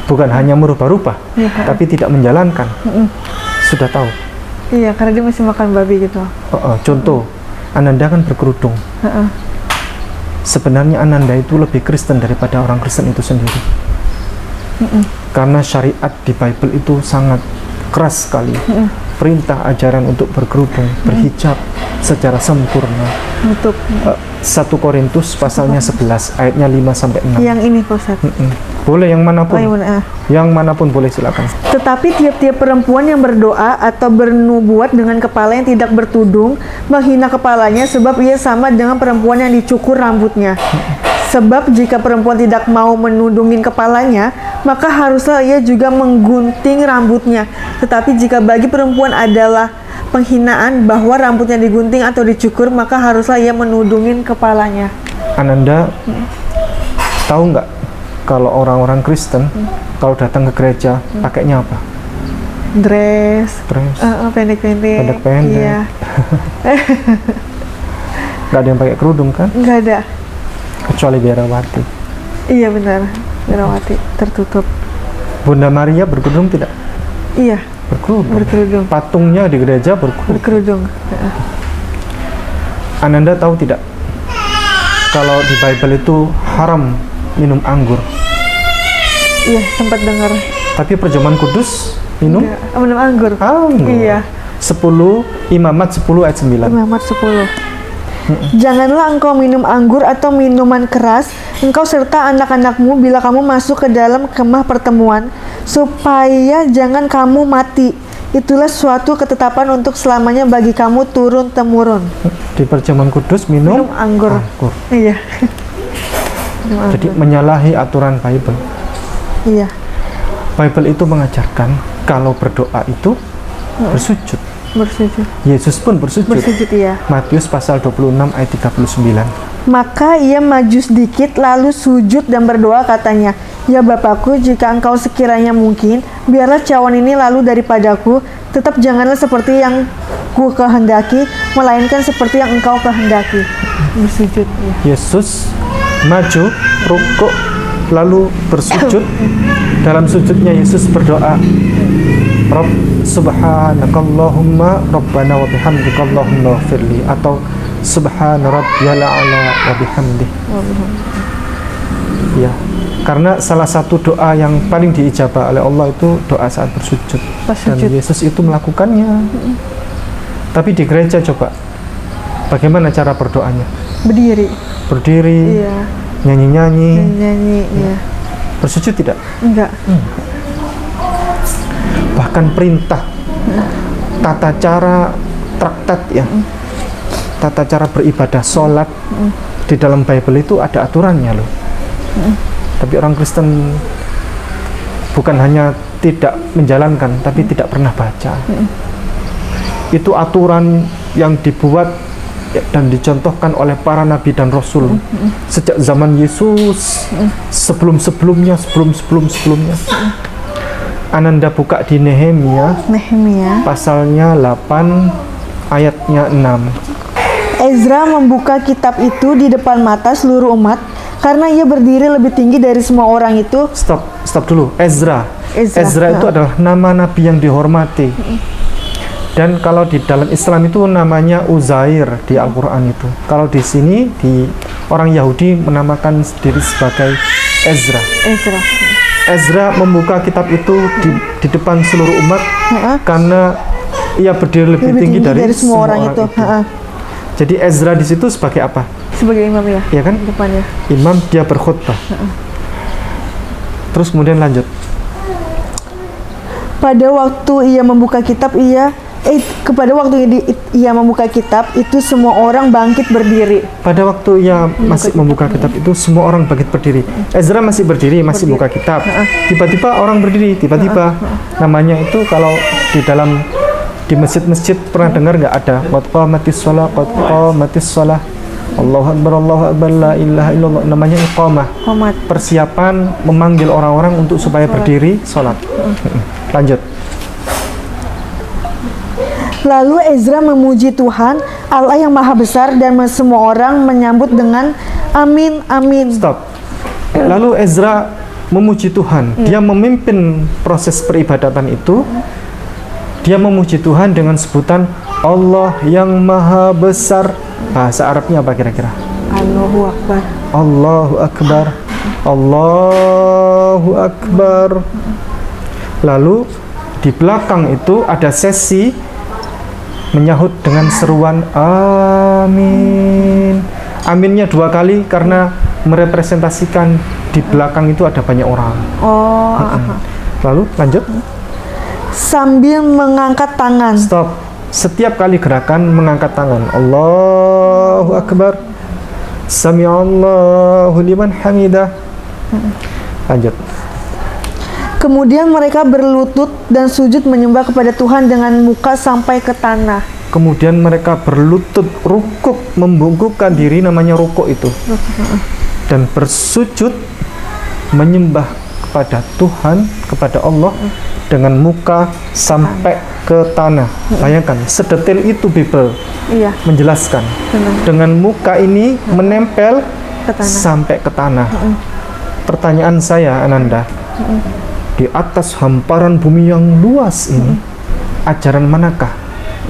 bukan hanya merubah-rubah, tapi tidak menjalankan. Sudah tahu? Iya, karena dia masih makan babi gitu. Contoh, Ananda kan berkerudung. Sebenarnya Ananda itu lebih Kristen daripada orang Kristen itu sendiri. Karena syariat di Bible itu sangat keras sekali. Perintah ajaran untuk berkerudung, berhijab secara sempurna. Betul. 1 Korintus pasalnya 11 ayatnya 5 sampai 6. Yang ini Pak Ustadz. Boleh yang manapun. Oh, yang manapun boleh, silakan. Tetapi tiap-tiap perempuan yang berdoa atau bernubuat dengan kepala yang tidak bertudung menghina kepalanya, sebab ia sama dengan perempuan yang dicukur rambutnya. Sebab jika perempuan tidak mau menudungin kepalanya, maka haruslah ia juga menggunting rambutnya. Tetapi jika bagi perempuan adalah penghinaan bahwa rambutnya digunting atau dicukur, maka haruslah ia menudungin kepalanya. Ananda tahu nggak kalau orang-orang Kristen kalau datang ke gereja pakainya apa? Dress, Dress. Pendek-pendek. Pendek-pendek. Iya. Nggak ada yang pakai kerudung kan? Nggak ada. Kecuali Biarawati. Iya benar. Biarawati tertutup. Bunda Maria berkerudung tidak? Iya, Berkerudung. berkerudung. Patungnya di gereja berkerudung. Berkerudung. Ananda tahu tidak? Kalau di Bible itu haram minum anggur. Iya, sempat dengar. Tapi perjamuan kudus minum Nggak, minum anggur. anggur. Iya. 10 Imamat 10 ayat 9. Imamat 10. Janganlah engkau minum anggur atau minuman keras, engkau serta anak-anakmu bila kamu masuk ke dalam kemah pertemuan, supaya jangan kamu mati. Itulah suatu ketetapan untuk selamanya bagi kamu turun-temurun. Di perjamuan kudus minum Minum anggur. Iya. Minum Jadi anggur. menyalahi aturan Bible. Iya. Bible itu mengajarkan kalau berdoa itu bersujud. Bersujud. Yesus pun bersujud. Bersujud, iya. Matius pasal 26 ayat 39. Maka ia maju sedikit lalu sujud dan berdoa katanya, "Ya Bapakku, jika engkau sekiranya mungkin, biarlah cawan ini lalu daripadaku, tetap janganlah seperti yang ku kehendaki, melainkan seperti yang engkau kehendaki." Bersujud, ya. Yesus maju, rukuk, lalu bersujud. Dalam sujudnya Yesus berdoa, Rabb subhanakallahumma rabbana wa bihamdika Allahumma firli, atau subhana rabbiyal a'la wa bihamdih. Ya, karena salah satu doa yang paling diijabah oleh Allah itu doa saat bersujud. Dan Yesus itu melakukannya. Tapi di gereja coba, bagaimana cara berdoanya? Berdiri. Berdiri, Iya. nyanyi-nyanyi, Nyanyi, iya. bersujud tidak? Enggak. Bahkan perintah, tata cara traktat ya, tata cara beribadah sholat di dalam Bible itu ada aturannya loh. Tapi orang Kristen bukan hanya tidak menjalankan, tapi tidak pernah baca. Itu aturan yang dibuat dan dicontohkan oleh para nabi dan rasul sejak zaman Yesus, sebelum-sebelumnya. Ananda buka di Nehemia pasalnya 8 ayatnya 6. Ezra membuka kitab itu di depan mata seluruh umat karena ia berdiri lebih tinggi dari semua orang itu. Stop dulu. Ezra itu adalah nama nabi yang dihormati. Dan kalau di dalam Islam itu namanya Uzair di Al-Quran itu. Kalau di sini di orang Yahudi menamakan diri sebagai Ezra. Ezra membuka kitab itu di depan seluruh umat karena ia berdiri lebih tinggi dari semua orang itu. Jadi Ezra di situ sebagai apa? Sebagai imam ya? Iya kan? Depannya. Imam, dia berkhutbah. Terus kemudian lanjut. Pada waktu ia membuka kitab, kepada waktu ia membuka kitab itu semua orang bangkit berdiri. Pada waktu ia masih membuka kitab itu semua orang bangkit berdiri. Ezra masih berdiri, masih buka kitab. Tiba-tiba orang berdiri, tiba-tiba. Namanya itu kalau di masjid-masjid pernah dengar nggak ada? Qad qamatis shalah, Allahu akbar, la ilaha illallah. Namanya iqamah. Persiapan memanggil orang-orang untuk supaya berdiri salat. Lanjut. Lalu Ezra memuji Tuhan, Allah yang Maha Besar, dan semua orang menyambut dengan amin, amin. Stop. Lalu Ezra memuji Tuhan. Dia memimpin proses peribadatan itu. Dia memuji Tuhan dengan sebutan Allah yang Maha Besar. Bahasa Arabnya apa kira-kira? Allahu Akbar. Allahu Akbar. Allahu Akbar. Lalu di belakang itu ada sesi menyahut dengan seruan amin. Aminnya 2 kali karena merepresentasikan di belakang itu ada banyak orang. Lalu lanjut. Sambil mengangkat tangan. Stop. Setiap kali gerakan mengangkat tangan. Allahu Akbar. Sami'allahu liman hamidah. Lanjut. Kemudian mereka berlutut dan sujud menyembah kepada Tuhan dengan muka sampai ke tanah. Kemudian mereka berlutut, rukuk, membungkukkan diri, namanya rukuk itu. Dan bersujud menyembah kepada Tuhan, kepada Allah dengan muka sampai ke tanah. Bayangkan, sedetil itu Bible Iya, menjelaskan. benar. Dengan muka ini menempel Ke tanah. sampai ke tanah. Pertanyaan saya, Ananda, di atas hamparan bumi yang luas ini, ajaran manakah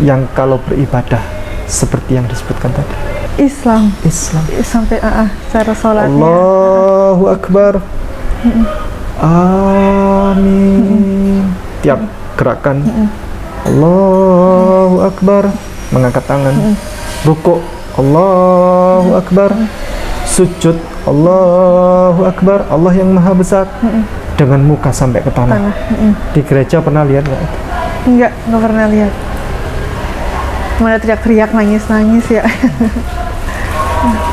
yang kalau beribadah seperti yang disebutkan tadi? Islam. Islam. Sampai cara sholatnya. Allahu Akbar. Amin. Tiap gerakan Allahu Akbar, mengangkat tangan. Rukuk Allahu Akbar. Sujud Allahu Akbar, Allah yang maha besar. Dengan muka sampai ke tanah. Di gereja pernah lihat nggak? Enggak pernah lihat. Mana teriak-teriak, nangis-nangis ya.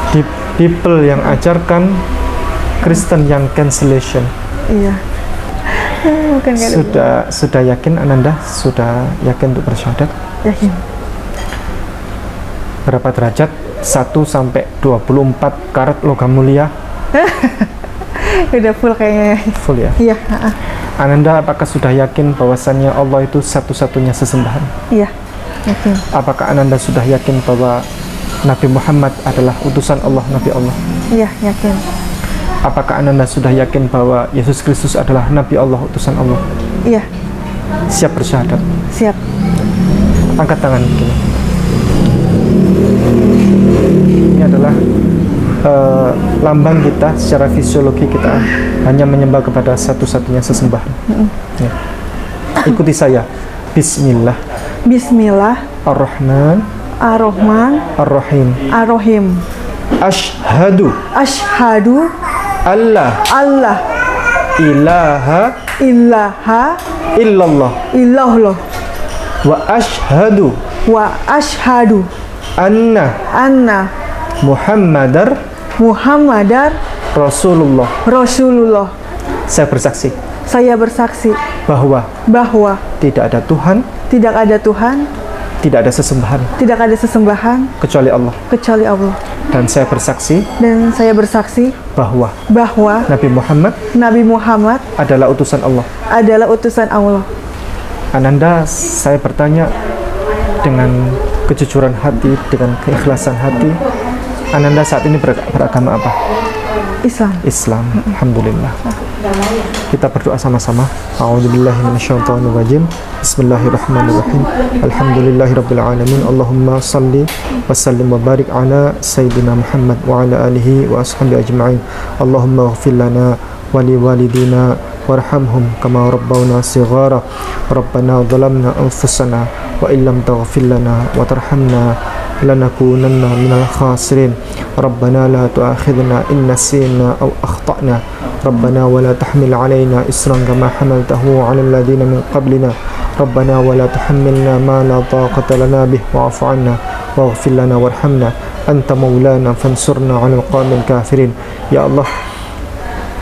Di people yang ajarkan Kristen yang cancellation. Iya. Bukan nggak ada. Sudah yakin Ananda? Sudah yakin untuk bersyahadat? Yakin. Berapa derajat? 1 sampai 24 karat logam mulia. Udah full kayaknya. Full ya. Iya. Ananda apakah sudah yakin bahwasannya Allah itu satu-satunya sesembahan? Iya. Yakin. Apakah Ananda sudah yakin bahwa Nabi Muhammad adalah utusan Allah, Nabi Allah? Iya, yakin. Apakah Ananda sudah yakin bahwa Yesus Kristus adalah Nabi Allah, utusan Allah? Iya. Siap bersyahadat? Siap. Angkat tangan begini. Ini adalah lambang kita secara fisiologi, kita hanya menyembah kepada satu-satunya sesembahan. Ya. Ikuti saya. Bismillah. Bismillah. Ar-Rahman. Ar-Rahman. Ar-Rahim. Ar-Rahim. Ashhadu. Ashhadu. Allah. Allah. Ilaha. Ilaha. Illallah. Illallah. Wa ashhadu. Wa ashhadu. Anna. Anna. Muhammadar. Muhammadar. Rasulullah. Rasulullah. Saya bersaksi Saya bersaksi bahwa bahwa tidak ada Tuhan, tidak ada Tuhan, tidak ada sesembahan tidak ada sesembahan kecuali Allah. kecuali Allah. Dan saya bersaksi Dan saya bersaksi bahwa bahwa Nabi Muhammad Nabi Muhammad adalah utusan Allah. adalah utusan Allah. Ananda, saya bertanya dengan kejujuran hati, dengan keikhlasan hati, Ananda saat ini beragama apa? Islam. Islam. Alhamdulillah. Kita berdoa sama-sama. A'udzubillahi minasyaitonirrajim. Bismillahirrahmanirrahim. Alhamdulillahirabbil alamin. Allahumma shalli wa sallim wa barik ala sayyidina Muhammad wa ala alihi wa ashabihi ajma'in. Allahumma ighfir lana wa liwalidina warhamhum kama rabbawna shighara. Rabbana dhalamna anfusana wa illam taghfir lana wa tarhamna lanakunanna minal khasirin. Rabbana la tu'akhidna in nasina aw akhtana. Rabbana wa la tahmil 'alaina isran kama hamaltahu 'alal ladzina min qablina. Rabbana wa la tuhammilna ma la taqata lana bih wa'fu 'anna waghfir lana warhamna anta maulana fansurna 'alal qawmil kafirin. Ya Allah,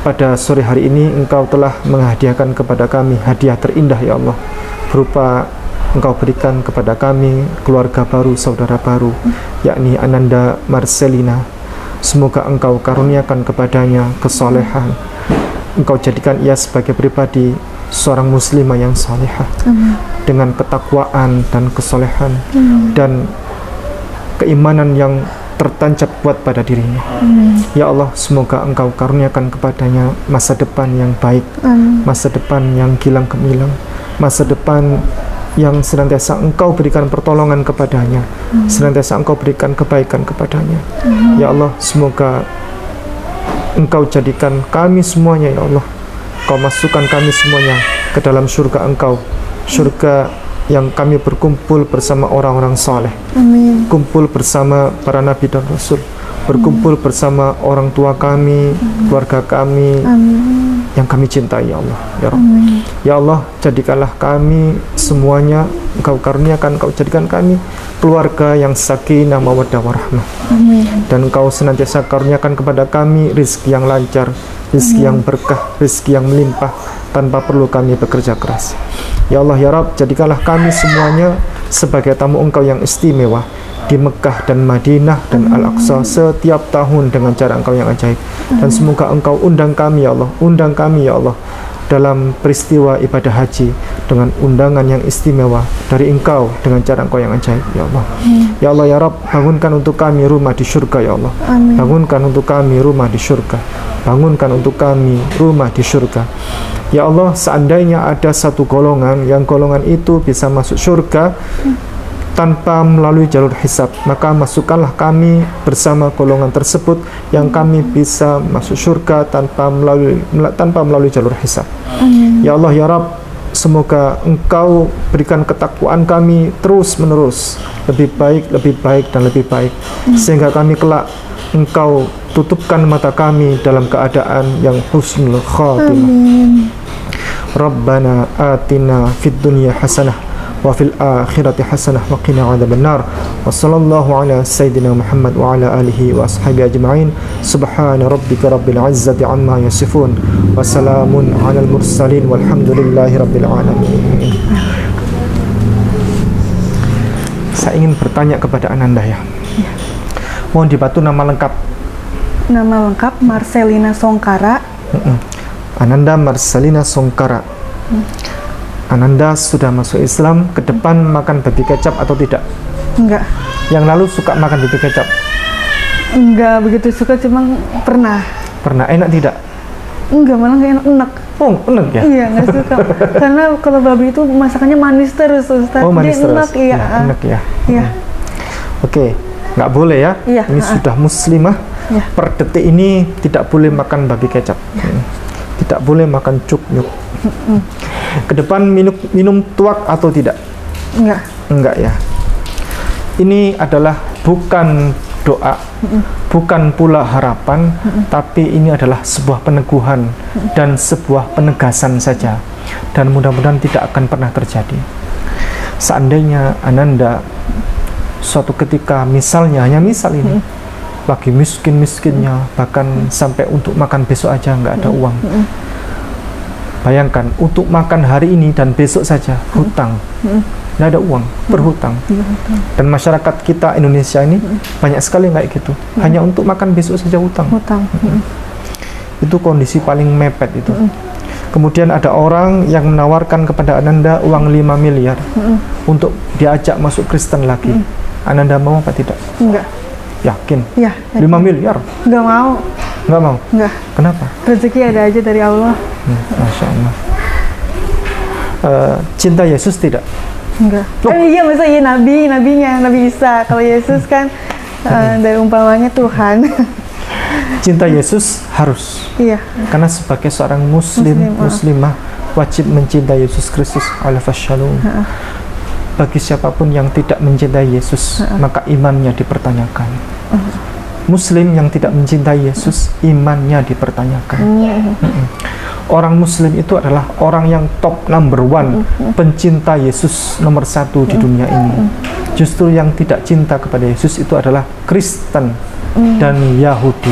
pada sore hari ini Engkau telah menghadiahkan kepada kami hadiah terindah ya Allah, berupa Engkau berikan kepada kami keluarga baru, saudara baru, yakni Ananda Marcelina. Semoga Engkau karuniakan kepadanya kesolehan. Engkau jadikan ia sebagai pribadi seorang muslimah yang salihah, dengan ketakwaan dan kesolehan dan keimanan yang tertancap kuat pada dirinya. Ya Allah, semoga Engkau karuniakan kepadanya masa depan yang baik, masa depan yang gilang gemilang, masa depan yang senantiasa Engkau berikan pertolongan kepadanya, senantiasa Engkau berikan kebaikan kepadanya. Ya Allah, semoga Engkau jadikan kami semuanya, ya Allah, Engkau masukkan kami semuanya ke dalam surga Engkau, surga yang kami berkumpul bersama orang-orang saleh, kumpul bersama para nabi dan rasul, berkumpul bersama orang tua kami, keluarga kami, yang kami cintai, ya Allah, ya Rabb. Ya Allah, jadikanlah kami semuanya, Engkau karuniakan, Engkau jadikan kami keluarga yang sakinah mawaddah warahmah. Dan Engkau senantiasa karuniakan kepada kami rizki yang lancar, rizki yang berkah, rizki yang melimpah tanpa perlu kami bekerja keras. Ya Allah ya Rabb, jadikanlah kami semuanya sebagai tamu Engkau yang istimewa di Mekah dan Madinah dan Al-Aqsa setiap tahun dengan cara Engkau yang ajaib. Dan semoga Engkau undang kami ya Allah, undang kami ya Allah dalam peristiwa ibadah haji dengan undangan yang istimewa dari Engkau dengan cara Engkau yang ajaib ya Allah. Ya Allah ya Rabb, bangunkan untuk kami rumah di surga ya Allah. Bangunkan untuk kami rumah di surga. Bangunkan untuk kami rumah di surga. Ya Allah, seandainya ada satu golongan yang golongan itu bisa masuk surga tanpa melalui jalur hisab, maka masukkanlah kami bersama golongan tersebut yang kami bisa masuk surga tanpa melalui jalur hisab. Ya Allah ya Rabb, semoga Engkau berikan ketakwaan kami terus menerus lebih baik dan lebih baik, sehingga kami kelak Engkau tutupkan mata kami dalam keadaan yang husnul khatimah. Rabbana atina fid dunya hasanah wa fil akhirati hasanah wa qina adzabannar. Wa sallallahu ala sayyidina Muhammad wa ala alihi wa ashabihi ajma'in. Subhana rabbika rabbil izzati amma yasifun wa salamun alal mursalin walhamdulillahi rabbil alamin. Saya ingin bertanya kepada Ananda ya. Mohon dibantu nama lengkap. Nama lengkap Marcelina Songkara. Ananda Marcelina Songkara. Ananda sudah masuk Islam, ke depan makan babi kecap atau tidak? Enggak. Yang lalu suka makan babi kecap? Enggak begitu suka, cuma pernah. Pernah, enak tidak? Enggak, malah nggak enak. Oh, enak ya? Iya, nggak suka. Karena kalau babi itu masakannya manis terus, Ustaz. Oh, manis dia terus. enak, iya. Ya, enak ya. Iya. Oke, nggak boleh ya? Iya. Ini sudah muslimah. Iya. Per detik ini tidak boleh makan babi kecap. Tidak boleh makan cuknyuk. Ke depan minum tuak atau tidak? Enggak. Enggak ya. Ini adalah bukan doa, bukan pula harapan, tapi ini adalah sebuah peneguhan dan sebuah penegasan saja. Dan mudah-mudahan tidak akan pernah terjadi. Seandainya Ananda suatu ketika, misalnya, hanya misal ini, lagi miskin-miskinnya, bahkan sampai untuk makan besok aja nggak ada uang. Bayangkan, untuk makan hari ini dan besok saja, hutang. Nggak ada uang, berhutang. Dan masyarakat kita Indonesia ini banyak sekali kayak gitu. Hanya untuk makan besok saja hutang. Itu kondisi paling mepet itu. Kemudian ada orang yang menawarkan kepada Ananda uang 5 miliar untuk diajak masuk Kristen lagi. Ananda mau apa tidak? Enggak. Yakin? Iya. 5 miliar? Enggak mau. Nggak mau? Enggak. Kenapa? Rezeki ada aja dari Allah. Masya Allah. Cinta Yesus tidak? Enggak. Iya, masa iya nabinya, Nabi Isa. Kalau Yesus kan dari umpamanya Tuhan. Cinta Yesus harus. Iya. Karena sebagai seorang muslimah wajib mencintai Yesus Kristus alaihi wasallam. Bagi siapapun yang tidak mencintai Yesus, maka imannya dipertanyakan. Muslim yang tidak mencintai Yesus, imannya dipertanyakan. Orang Muslim itu adalah orang yang top number one, pencinta Yesus nomor 1 di dunia ini. Justru yang tidak cinta kepada Yesus itu adalah Kristen dan Yahudi.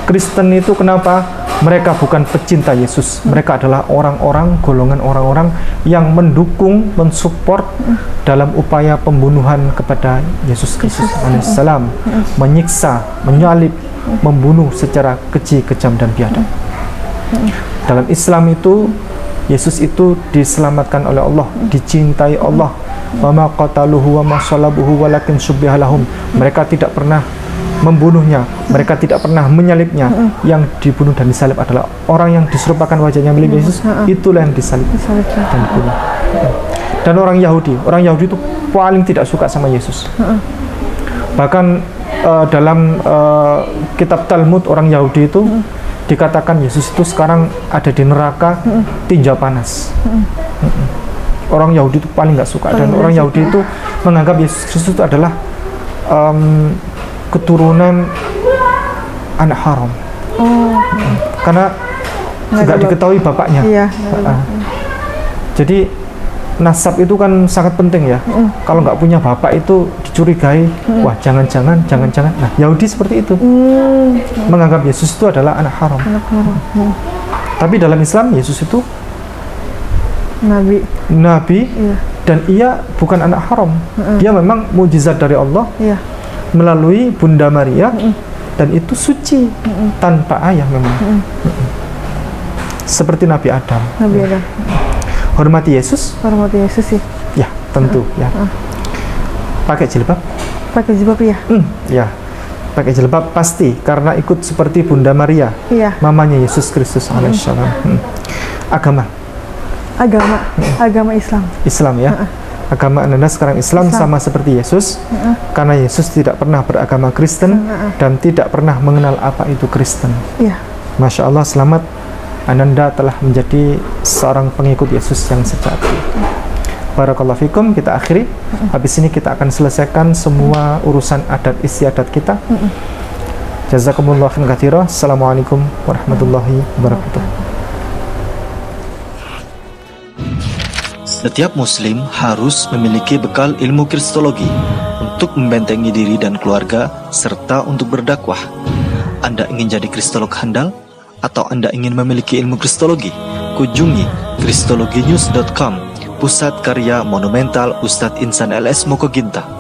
Kristen itu kenapa? Mereka bukan pecinta Yesus. Mereka adalah orang-orang, golongan orang-orang yang mendukung, mensupport dalam upaya pembunuhan kepada Yesus Kristus alaihissalam, menyiksa, menyalib, membunuh secara keji, kejam dan biadab. Dalam Islam itu, Yesus itu diselamatkan oleh Allah, dicintai Allah. Wa ma qataluhu wa ma salabuhu walakin syubbiha lahum. Mereka tidak pernah membunuhnya, mereka tidak pernah menyalibnya. Yang dibunuh dan disalib adalah orang yang diserupakan wajahnya milik Yesus, itulah yang disalib dan dibunuh. Dan orang Yahudi itu paling tidak suka sama Yesus. Bahkan dalam kitab Talmud orang Yahudi itu dikatakan Yesus itu sekarang ada di neraka tinja panas. Orang Yahudi itu paling nggak suka, dan orang Yahudi itu menganggap Yesus Kristus itu adalah keturunan anak haram. Karena nggak diketahui bapaknya. Jadi nasab itu kan sangat penting ya. Kalau nggak punya bapak itu dicurigai, wah jangan-jangan. Nah, Yahudi seperti itu, menganggap Yesus itu adalah anak haram. Tapi dalam Islam Yesus itu Nabi, Iya. dan ia bukan anak haram. Dia memang mukjizat dari Allah Iya. melalui Bunda Maria, dan itu suci tanpa ayah memang. Seperti Nabi Adam. Nabi Adam. Hormati Yesus? Hormati Yesus sih. Ya, tentu ya. Pakai jilbab? Pakai jilbab ya. Ya. Pakai jilbab pasti karena ikut seperti Bunda Maria, Iya. mamanya Yesus Kristus alaihissalam. Agama Islam ya. Agama Anda sekarang Islam sama seperti Yesus, karena Yesus tidak pernah beragama Kristen dan tidak pernah mengenal apa itu Kristen. Iya. Masya Allah, selamat, Ananda telah menjadi seorang pengikut Yesus yang sejati. Barakallahu fikum, kita akhiri. Habis ini kita akan selesaikan semua urusan adat istiadat kita. Jazakumullah khairan katsira. Assalamualaikum warahmatullahi wabarakatuh. Setiap muslim harus memiliki bekal ilmu kristologi untuk membentengi diri dan keluarga serta untuk berdakwah. Anda ingin jadi kristolog handal atau Anda ingin memiliki ilmu kristologi? Kunjungi kristologinews.com, pusat karya monumental Ustadz Insan LS Mokoginta.